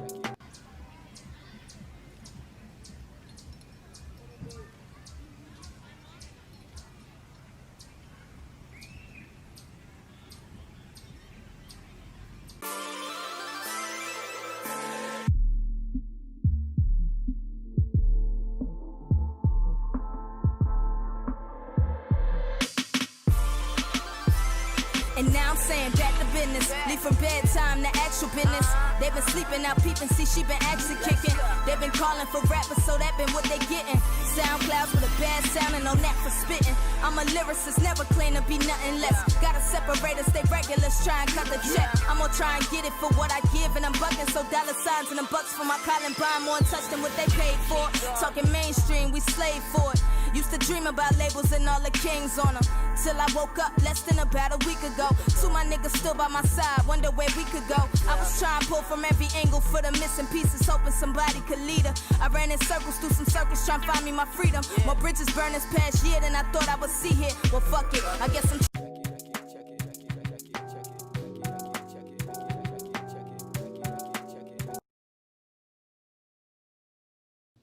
N: And now I'm saying back to business. Leave from bedtime to actual business. They been sleeping out peeping, see she been actually kicking. They been calling for rappers, so that been what they getting. SoundClouds with a bad sound and no knack for spitting. I'm a lyricist, never claim to be nothing less. Gotta separate us, stay regulars, try and cut the check. I'm gonna try and get it for what I give, and I'm bucking so dollar signs and them bucks for my Columbine more in touch than what they paid for. Talking mainstream, we slave for it. Used to dream about labels and all the kings on them. Till I woke up less than about a week ago. 2 my niggas still by my side, wonder where we could go. I was trying to pull from every angle for the missing pieces, hoping somebody could lead her. I ran in circles through some circles trying to find me my freedom. More bridges burned this past year than I thought I would see here. Well, fuck it, I guess I'm.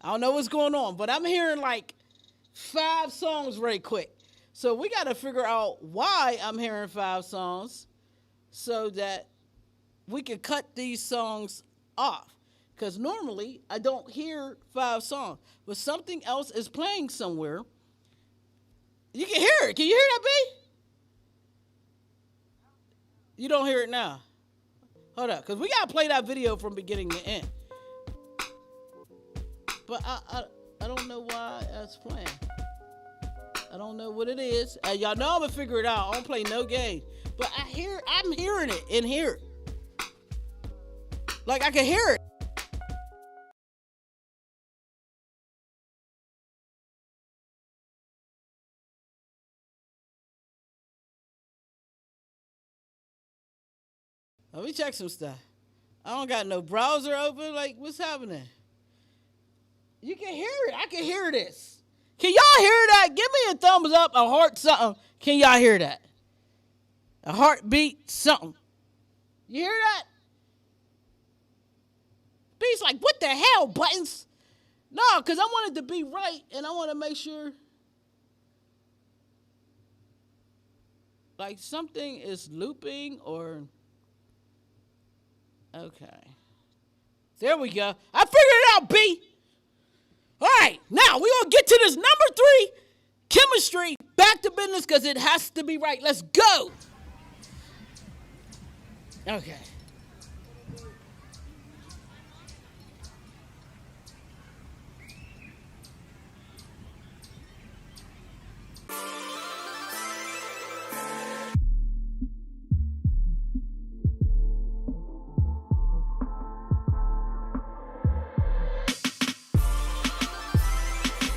A: I don't know what's going on, but I'm hearing like 5 songs right quick. So we got to figure out why I'm hearing 5 songs so that we can cut these songs off. Because normally I don't hear 5 songs, but something else is playing somewhere. You can hear it. Can you hear that, B? You don't hear it now. Hold up, because we got to play that video from beginning to end. But I don't know why that's playing. I don't know what it is. Y'all know I'm gonna figure it out. I don't play no game. But I'm hearing it in here. Like I can hear it. Let me check some stuff. I don't got no browser open. Like, what's happening? You can hear it. I can hear this. Can y'all hear that? Give me a thumbs up, a heart, something. Can y'all hear that? A heartbeat, something. You hear that? B's like, what the hell, Buttons? No, because I want it to be right, and I want to make sure. Like something is looping or. Okay. There we go. I figured it out, B. All right, now we're going to get to this number 3, chemistry, back to business because it has to be right. Let's go. Okay.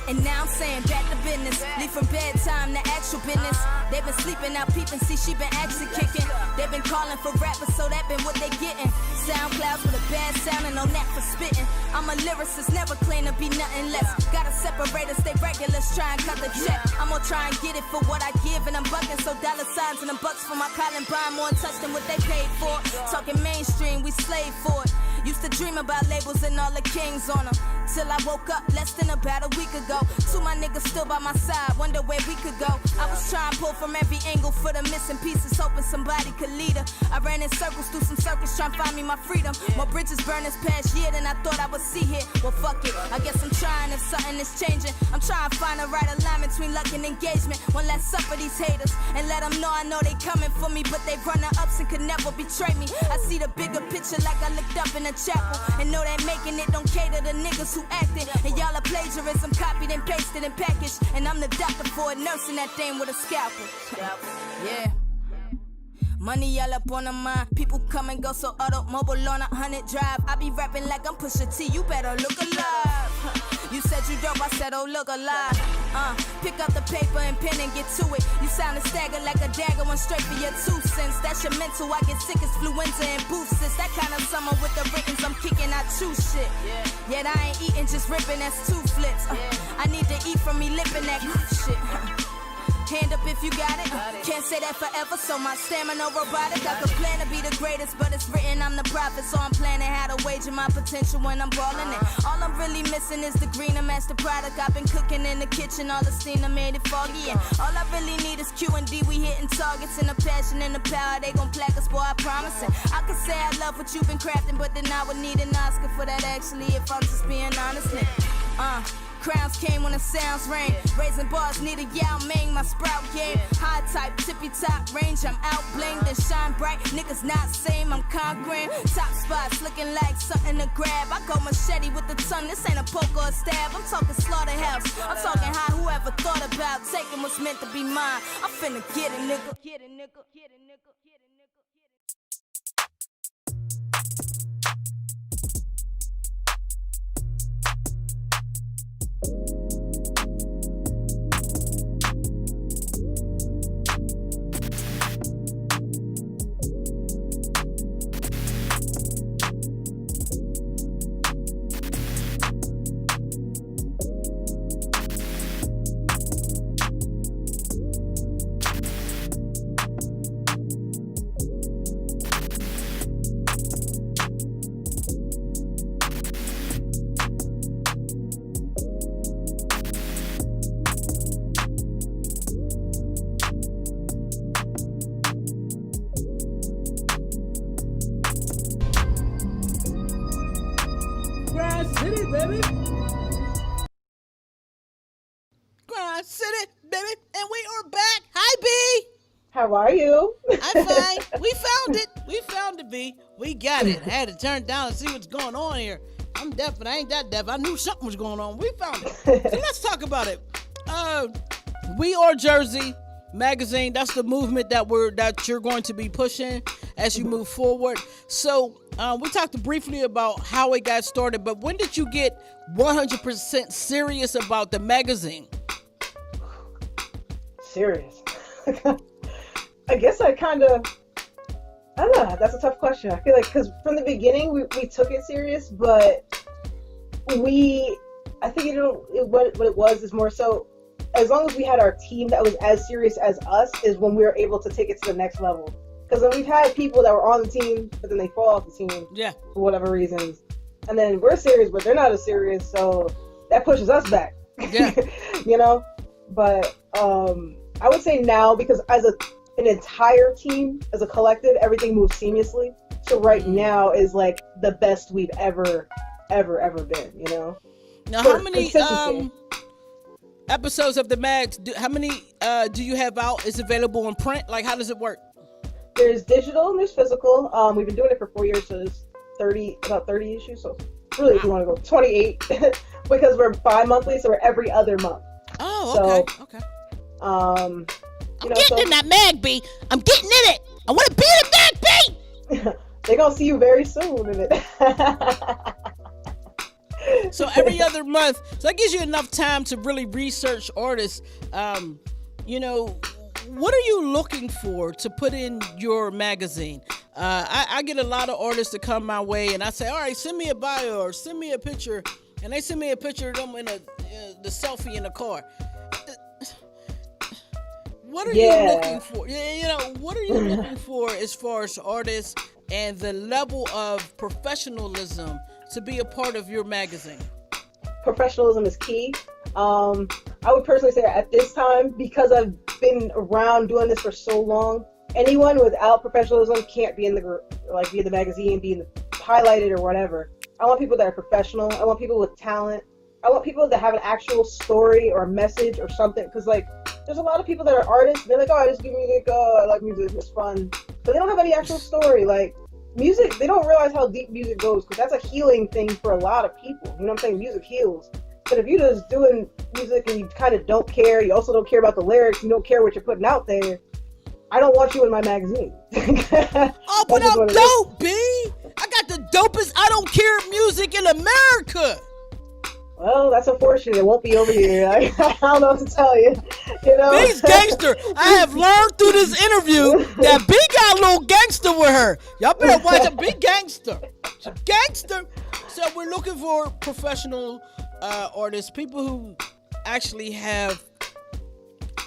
N: And now I'm saying back to business. Leave from bedtime to actual business. They been sleeping out peeping, see she been actually kicking. They been calling for rappers, so that been what they getting. SoundClouds with a bad sound and no knack for spitting. I'm a lyricist, never claim to be nothing less. Gotta separate us, stay regulars, try and cut the check. I'm gonna try and get it for what I give, and I'm bucking, so dollar signs and them bucks for my Columbine more in touch than what they paid for. Talking mainstream, we slave for it. Used to dream about labels and all the kings on them. Till I woke up less than about a week ago. Two my niggas still by my side, wonder where we could go. I was trying to pull from every angle for the missing pieces, hoping somebody could lead her. I ran in circles through some circles, trying to find me my freedom. More bridges burned this past year than I thought I would see here. Well, fuck it, I guess I'm trying if something is changing. I'm trying to find the right alignment between luck and engagement. One less up for these haters, and let them know I know they coming for me, but they running ups and could never betray me. I see the bigger picture like I looked up in a chapel, and know that making it don't cater to niggas who acting. And y'all are plagiarism, copied and pasted and packaged. And I'm the doctor for it, nursing that thing with a scalpel. Yeah. Money all up on the mind. People come and go, so automobile on 100 drive. I be rapping like I'm Pusha T, you better look alive. You said you dope, I said, oh, look alive. Pick up the paper and pen and get to it. You sound a stagger like a dagger, one straight for your 2 cents. That's your mental, I get sick as fluenza and boosts. It's that kind of summer with the ribbons, I'm kicking, I chew shit. Yet I ain't eating, just ripping, that's 2 flips. I need to eat from me lipping that shit. Hand up if you got it. Can't say that forever, so my stamina robotic. I could plan to be the greatest, but it's written I'm the prophet, so I'm planning how to wager my potential when I'm balling it. All I'm really missing is the green and master product. I've been cooking in the kitchen, all the steam I made it foggy. And all I really need is Q&D. We hitting targets, and the passion and the power. They gon' plaque us, boy, I promise it. I could say I love what you've been crafting, but then I would need an Oscar for that actually, if I'm just being honest. Crowns came when the sounds rang. Raising bars need a Yao Ming, my sprout game. High type, tippy top range, I'm out blinged and shine bright. Niggas not same, I'm conquering. Top spots looking like something to grab. I go machete with the tongue, this ain't a poke or a stab. I'm talking slaughterhouse, I'm talking high. Whoever thought about taking what's meant to be mine, I'm finna get it, nigga. Get it, nigga. Get it, nigga. Get it, nigga.
A: Grind City, baby. Grind City, baby. And we are back. Hi, B.
C: How are you?
A: I'm fine. We found it. We found it, B. We got it. I had to turn it down and see what's going on here. I'm deaf, but I ain't that deaf. I knew something was going on. We found it. So let's talk about it. We Are Jersey magazine. That's the movement that you're going to be pushing as you move forward. So we talked briefly about how it got started, but when did you get 100% serious about the magazine?
C: Serious? I guess I don't know. That's a tough question. I feel like because from the beginning we took it serious, but I think what it was is more so as long as we had our team that was as serious as us is when we were able to take it to the next level. Because then we've had people that were on the team, but then they fall off the team for whatever reasons. And then we're serious, but they're not as serious, so that pushes us back.
A: Yeah.
C: You know? But I would say now, because as an entire team, as a collective, everything moves seamlessly. So right now is like the best we've ever been, you know?
A: Now, how many episodes of the mags, how many do you have out? Is available in print? Like, how does it work?
C: There's digital and there's physical. We've been doing it for 4 years, so there's about 30 issues. So really, if you want to go 28, because we're bi-monthly, so we're every other month.
A: Oh, okay, okay.
C: I'm
A: getting in that mag, B. I'm getting in it. I want to be in the mag, B.
C: They're gonna see you very soon in it.
A: So every other month, so that gives you enough time to really research artists. What are you looking for to put in your magazine? I get a lot of artists that come my way, and I say, all right, send me a bio or send me a picture, and they send me a picture of them in the selfie in the car. What are you looking for? What are you looking for as far as artists and the level of professionalism to be a part of your magazine?
C: Professionalism is key. I would personally say at this time, because I've been around doing this for so long, anyone without professionalism can't be in the group, like be in the magazine, be in the highlighted or whatever. I want people that are professional. I want people with talent. I want people that have an actual story or a message or something. Because like, there's a lot of people that are artists. They're like, oh, I just give music. Oh, I like music. It's fun. But they don't have any actual story. Like music, they don't realize how deep music goes, because that's a healing thing for a lot of people. You know what I'm saying? Music heals. But if you're just doing music and you kind of don't care, you also don't care about the lyrics, you don't care what you're putting out there, I don't want you in my magazine.
A: Oh, but I'm dope, B! I got the dopest I don't care music in America!
C: Well, that's unfortunate. It won't be over here. I don't know what to tell you.
A: B's gangster. I have learned through this interview that B got a little gangster with her. Y'all better watch a big gangster. She's gangster. So we're looking for professional artists, people who actually have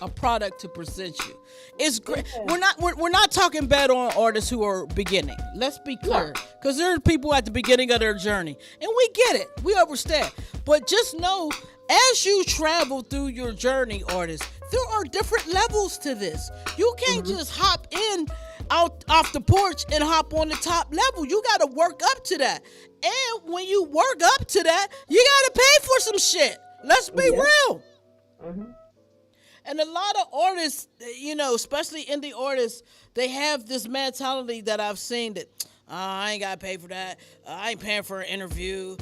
A: a product to present you. It's great. We're not talking bad on artists who are beginning. Let's be clear, because there are people at the beginning of their journey, and we get it. We understand. But just know, as you travel through your journey, artists, there are different levels to this. You can't just hop in out off the porch and hop on the top level. You got to work up to that. And when you work up to that, you got to pay for some shit. Let's be real. And a lot of artists, especially indie artists, they have this mentality that I've seen that, I ain't got to pay for that. I ain't paying for an interview.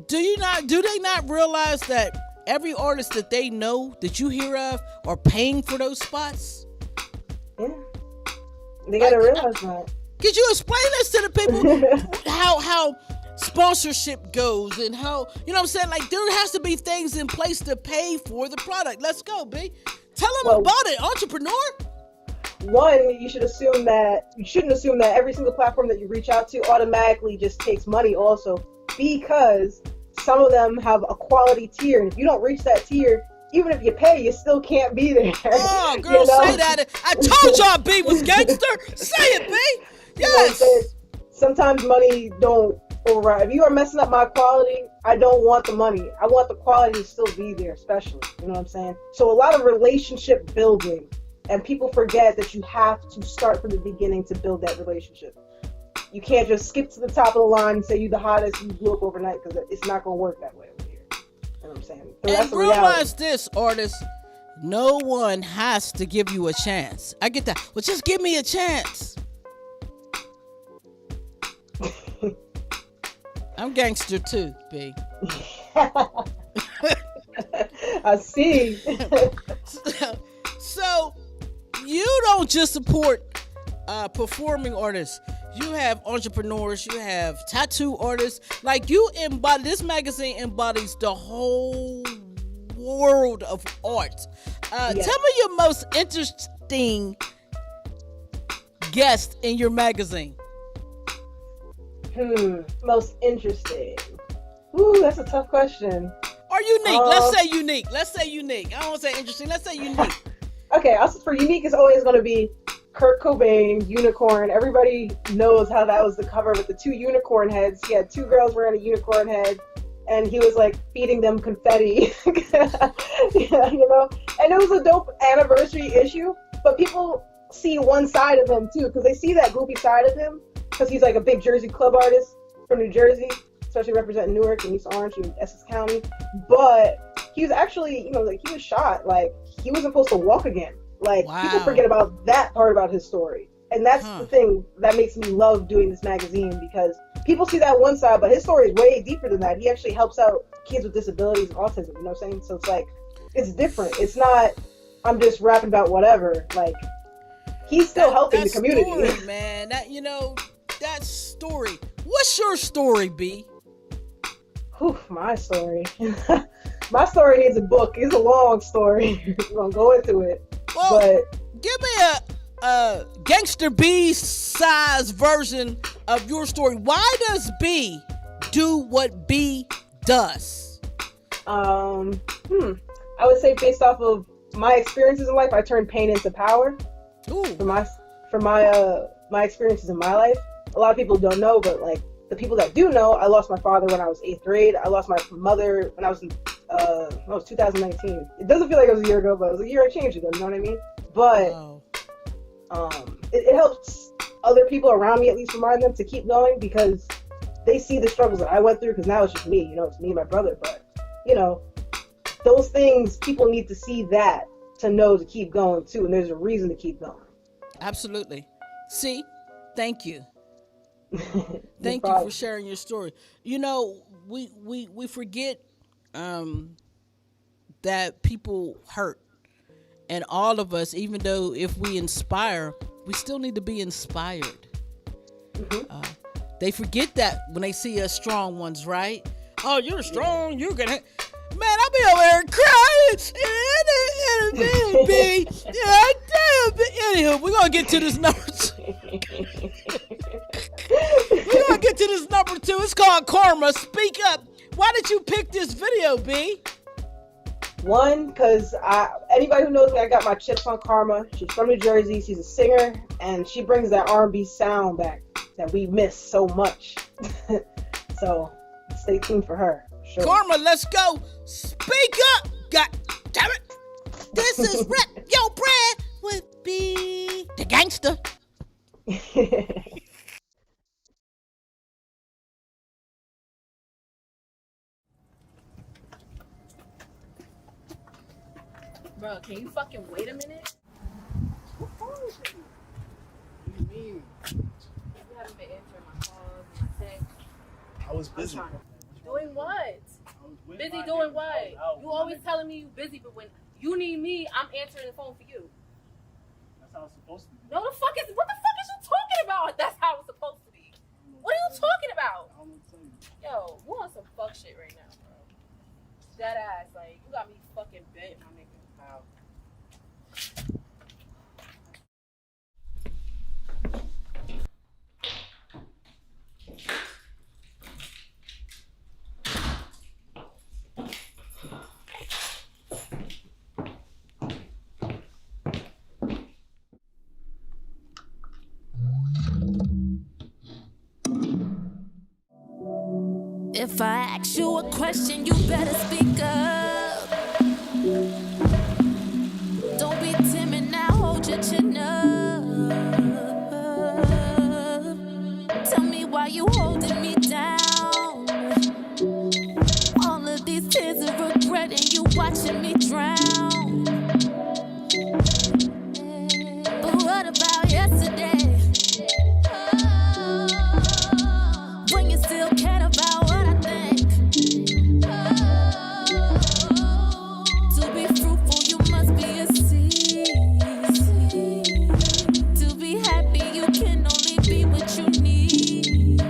A: Do they not realize that every artist that they know, that you hear of, are paying for those spots?
C: Yeah. They got to realize that.
A: Could you explain this to the people? how sponsorship goes and how, you know what I'm saying? Like, there has to be things in place to pay for the product. Let's go, B. Tell them about it, entrepreneur.
C: One, you shouldn't assume that every single platform that you reach out to automatically just takes money also, because some of them have a quality tier, and if you don't reach that tier, even if you pay, you still can't be there.
A: Oh, girl, say that. I told y'all B was gangster. Say it, B. Yes.
C: Sometimes money don't override. If you are messing up my quality, I don't want the money. I want the quality to still be there, especially. You know what I'm saying? So a lot of relationship building, and people forget that you have to start from the beginning to build that relationship. You can't just skip to the top of the line and say you're the hottest, you blew up overnight, because it's not going to work that way over here. You know what I'm saying? So
A: and realize this, artists, no one has to give you a chance. I get that. Well, just give me a chance. I'm gangster too, B.
C: I see.
A: So you don't just support performing artists. You have entrepreneurs. You have tattoo artists. Like, you embody, this magazine embodies the whole world of art. Tell me your most interesting guest in your magazine.
C: Most interesting. Ooh, that's a tough question.
A: Or unique. Let's say unique. I don't want to say interesting. Let's say unique.
C: Okay, for unique is always going to be Kurt Cobain, Unicorn. Everybody knows how that was the cover with the two unicorn heads. He had two girls wearing a unicorn head, and he was like feeding them confetti. Yeah, you know? And it was a dope anniversary issue, but people see one side of him too, because they see that goofy side of him, because he's like a big Jersey club artist from New Jersey, especially representing Newark and East Orange and Essex County. But he was actually, he was shot. Like, he wasn't supposed to walk again. Like, people forget about that part about his story. And that's the thing that makes me love doing this magazine, because people see that one side, but his story is way deeper than that. He actually helps out kids with disabilities and autism, you know what I'm saying? So it's like, it's different. It's not, I'm just rapping about whatever. Like, he's still helping the community.
A: Story, man. That story. What's your story, B?
C: Whew, my story. My story needs a book. It's a long story. We're going to go into it.
A: Well,
C: but
A: give me a Gangster B size version of your story. Why does B do what B does?
C: I would say based off of my experiences in life, I turned pain into power.
A: Ooh.
C: For my experiences in my life. A lot of people don't know, but like the people that do know, I lost my father when I was 8th grade. I lost my mother when I was 2019. It doesn't feel like it was a year ago, but it was a year and change ago. You know what I mean? But it helps other people around me at least remind them to keep going, because they see the struggles that I went through. Because now it's just me, you know, it's me and my brother. But you know, those things, people need to see that to know to keep going too, and there's a reason to keep going.
A: Absolutely. See, thank you. Thank you for sharing your story. You know, we forget that people hurt, and all of us, even though if we inspire, we still need to be inspired. They forget that when they see us strong ones, right? Oh, you're strong. You're gonna. Man, I'll be over here crying. Anywho, we're gonna get to this number 2. We're gonna get to this number 2. It's called Karma. Speak up. Why did you pick this video, B?
C: One, because anybody who knows me, I got my chips on Karma. She's from New Jersey. She's a singer, and she brings that R&B sound back that we miss so much. So stay tuned for her. Sure.
A: Karma, let's go. Speak up. God damn it. This is Rep Your Brand with B, the gangster.
O: Bro, can you fucking wait a minute? What phone is it?
P: What do you mean?
O: You haven't been answering my calls and my texts.
P: I was busy.
O: Doing what? Busy doing what? You always telling me you busy, but when you need me, I'm answering the phone for you.
P: That's how it's supposed to be.
O: No, what the fuck is you talking about? That's how it's supposed to be. What are you talking about?
P: I'm gonna tell you.
O: Yo, you on some fuck shit right now, bro. Dead ass, like, you got me fucking bent, my nigga. Wow.
N: If I ask you a question, you better speak up. Don't be timid now, hold your chin up. Tell me why you holding me down. All of these tears of regret and you watching me drown. But what about yesterday? When you still cared about what I think. To be fruitful, you must be a seed. To be happy, you can only be what you need.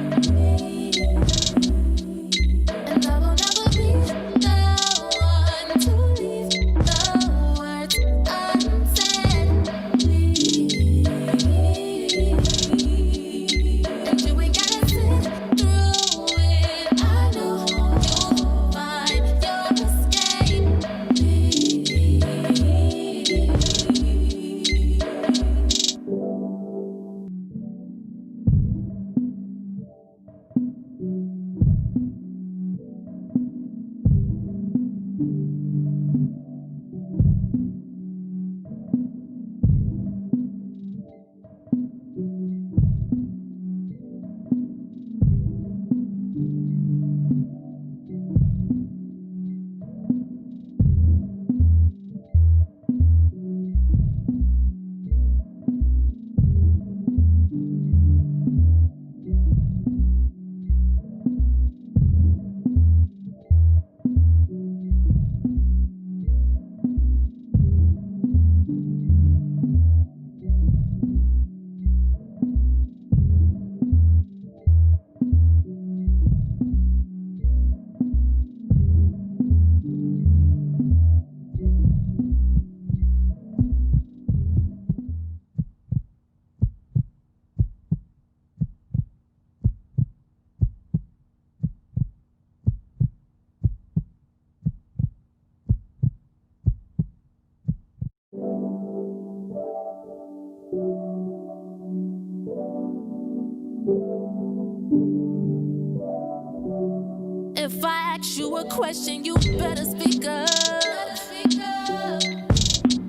N: ask you a question, you better speak up.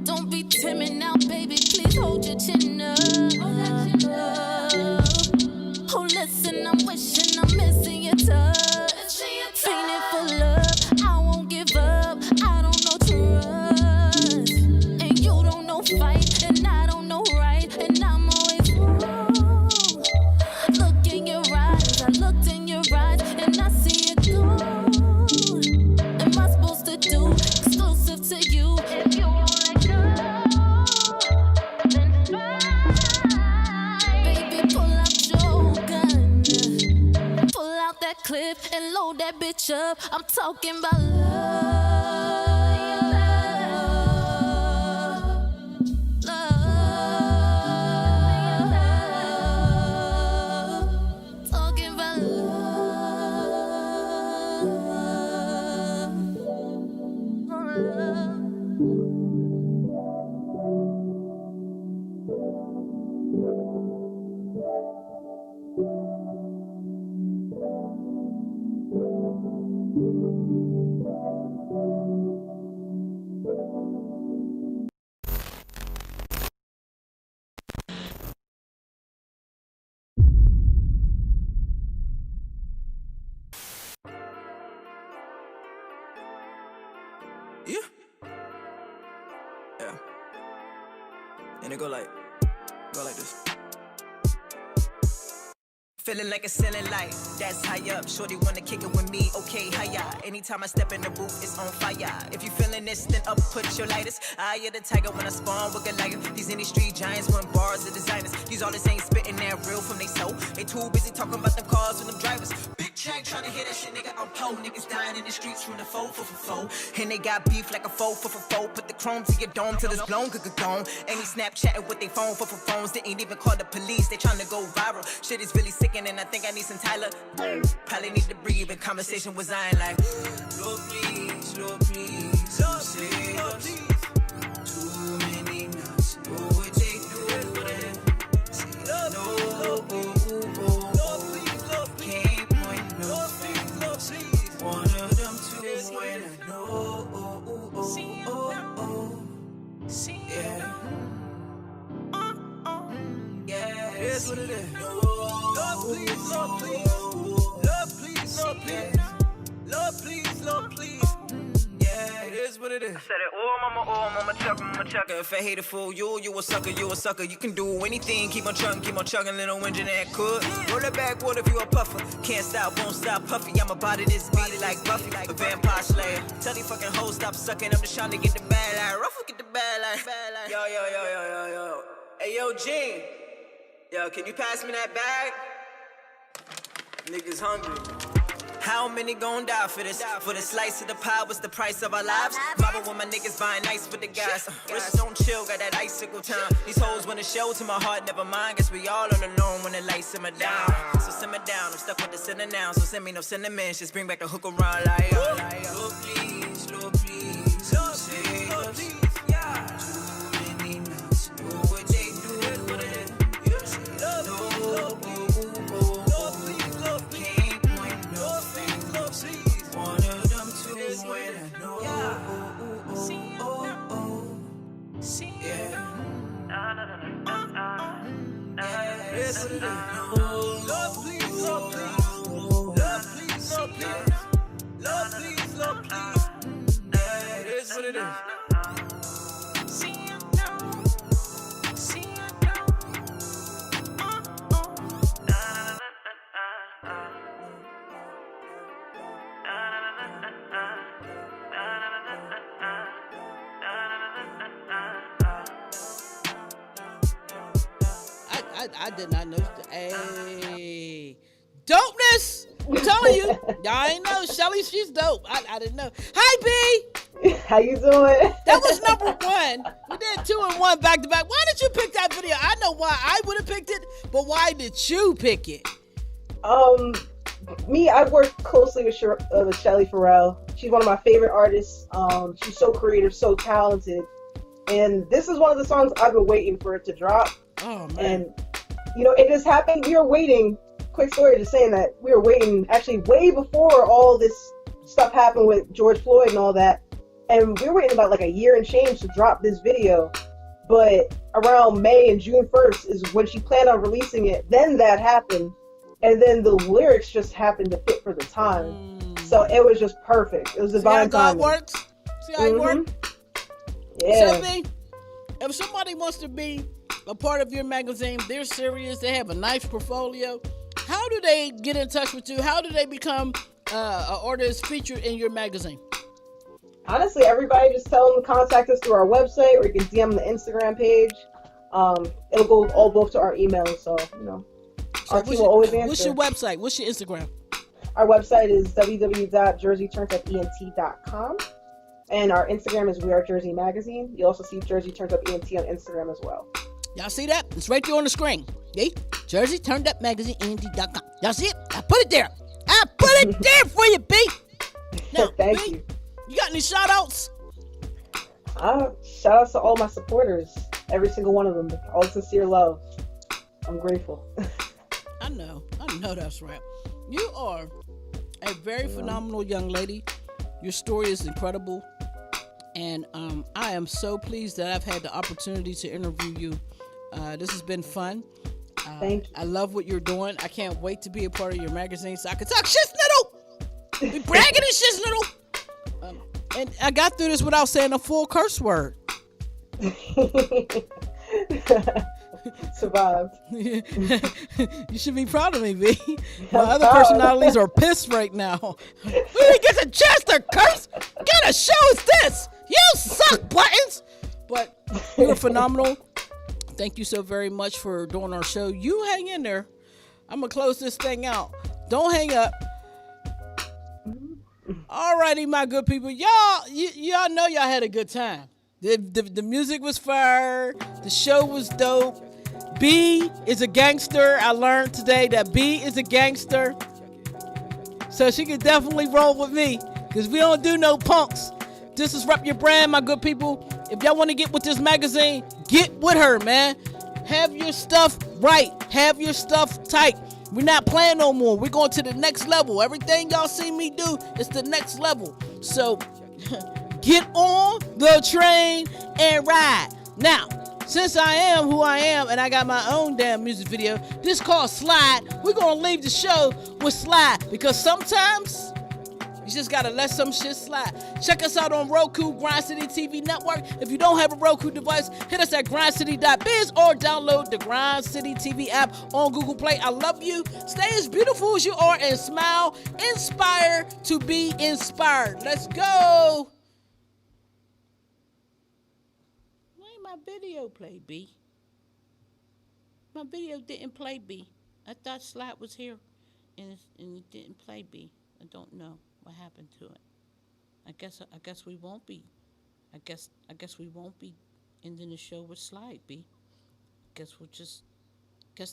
N: Don't be timid now, baby, please hold your chin up. Oh, listen, I'm wishing I'm missing your touch. Feeling for love, I won't give up. I don't know trust, and you don't know fight, and I don't know right, and I'm always wrong. Look in your eyes, I looked in your eyes, and I see it gone. Am I supposed to do exclusive to you? If you won't let go, then fine. Baby, pull out your gun, pull out that clip and load that bitch up. I'm talking about love. Talking about
F: Yeah. Yeah. And it go like this. Feeling like a ceiling light, that's high up. Shorty wanna kick it with me, okay, hiya. Anytime I step in the booth, it's on fire. If you feeling this, then up, put your lighters. I am the tiger when I spawn with Goliath. These industry giants want bars of designers. These artists ain't spitting that real from they soul. They too busy talking about them cars and them drivers. Big check trying to hear that shit, nigga. I'm po. Niggas dying in the streets from the foe for foe. And they got beef like a foe for foe. Put the chrome to your dome till it's blown, gone. And he Snapchatting with they phone for phones. They ain't even call the police. They trying to go viral. Shit is really sick. And I think I need some Tyler. Probably need to breathe. And conversation was I ain't like, Lord please, Lord please, Lord save us. Too many nights, know what they do. Say no, can't point no fingers. One of them two when I know. Yeah. Yeah, it is what it is. Lord please, Lord please, Lord please, Lord please, Lord please, Lord please. Yeah, it is what it is. I said it, oh mama, chucker. If I hate a fool, you a sucker, you a sucker. You can do anything, keep on chugging, little engine that could. Roll it back, what if you a puffer? Can't stop, won't stop, puffy. I'm about it, this beat like Buffy, a vampire slayer. Tell these fucking hoes stop sucking, I'm just trying to get the bad line. Ruffle, get the bad line. Yo. Hey, yo, Gene. Yo, can you pass me that bag? Niggas hungry. How many gon' die for this? For the slice of the pie, what's the price of our lives? Mobbing with my niggas buying ice with the guys. Wrist don't chill, got that icicle time. These hoes wanna show to my heart, never mind. Guess we all on alone when the lights simmer down. So simmer down, I'm stuck with the sinner now. So send me no sentiments, just bring back the hook around like Lord please, Lord please, Lord save us. Too many nights, know what they do. Lord please, Lord please, Lord please, Lord please, Lord please, Lord please. Yeah, it is what it is.
A: I did not know. Hey, dopeness! I'm telling you, y'all ain't know. Shelly, she's dope. I didn't know. Hi, B.
C: How you doing?
A: That was number one. We did 2 and 1 back to back. Why did you pick that video? I know why I would have picked it, but why did you pick it?
C: Me, I work closely with Shelly Farrell. She's one of my favorite artists. She's so creative, so talented, and this is one of the songs I've been waiting for it to drop.
A: Oh man!
C: And you know, it just happened. We were waiting. Quick story, just saying that we were waiting actually way before all this stuff happened with George Floyd and all that, and we were waiting about like a year and change to drop this video. But around May and June 1st is when she planned on releasing it. Then that happened, and then the lyrics just happened to fit for the time. So it was just perfect. It was divine timing.
A: See how God works? See how it works?
C: Yeah.
A: So, B, if somebody wants to be a part of your magazine, they're serious, they have a nice portfolio, how do they get in touch with you? How do they become an artist featured in your magazine?
C: Honestly, everybody just tell them to contact us through our website, or you can DM the Instagram page. It'll go all both to our email, so our team will always answer.
A: What's your website? What's your Instagram?
C: Our website is www.jerseyturntupent.com, and our Instagram is We Are Jersey Magazine. You also see Jersey Turned Up ENT on Instagram as well.
A: Y'all see that? It's right there on the screen. Okay? Jersey Turned Up Magazine ENT.com. Y'all see it? I put it there. I put it there for you, B. Now,
C: Thank
A: B,
C: you.
A: You got any shout outs?
C: Shout outs to all my supporters, every single one of them. All sincere love. I'm grateful.
A: I know that's right. You are a very phenomenal young lady. Your story is incredible, and I am so pleased that I've had the opportunity to interview you. This has been fun.
C: Thank you.
A: I love what you're doing. I can't wait to be a part of your magazine so I can talk shit sniddle. We bragging and shit sniddle. And I got through this without saying a full curse word.
C: Survived.
A: You should be proud of me, V. My other personalities are pissed right now. We didn't get the chance to curse. What kind of show is this? You suck, Buttons. But you were phenomenal. Thank you so very much for doing our show. You hang in there. I'm going to close this thing out. Don't hang up. Alrighty, my good people. Y'all know y'all had a good time. The music was fire. The show was dope. B is a gangster. I learned today that B is a gangster. So she can definitely roll with me, because we don't do no punks. This is Rep Your Brand, my good people. If y'all want to get with this magazine, get with her, man. Have your stuff right. Have your stuff tight. We're not playing no more. We're going to the next level. Everything y'all see me do is the next level. So get on the train and ride. Now, since I am who I am and I got my own damn music video, this called Slide. We're going to leave the show with Slide, because sometimes you just got to let some shit slide. Check us out on Roku, Grind City TV Network. If you don't have a Roku device, hit us at grindcity.biz or download the Grind City TV app on Google Play. I love you. Stay as beautiful as you are and smile. Inspire to be inspired. Let's go. Why ain't my video play, B? My video didn't play, B. I thought Slide was here and it didn't play, B. I don't know what happened to it. I guess we won't be. I guess we won't be ending the show with Slide, B. Guess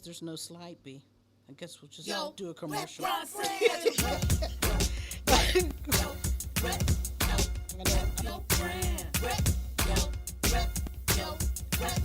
A: there's no Slide, B. I guess we'll just do a commercial. Rep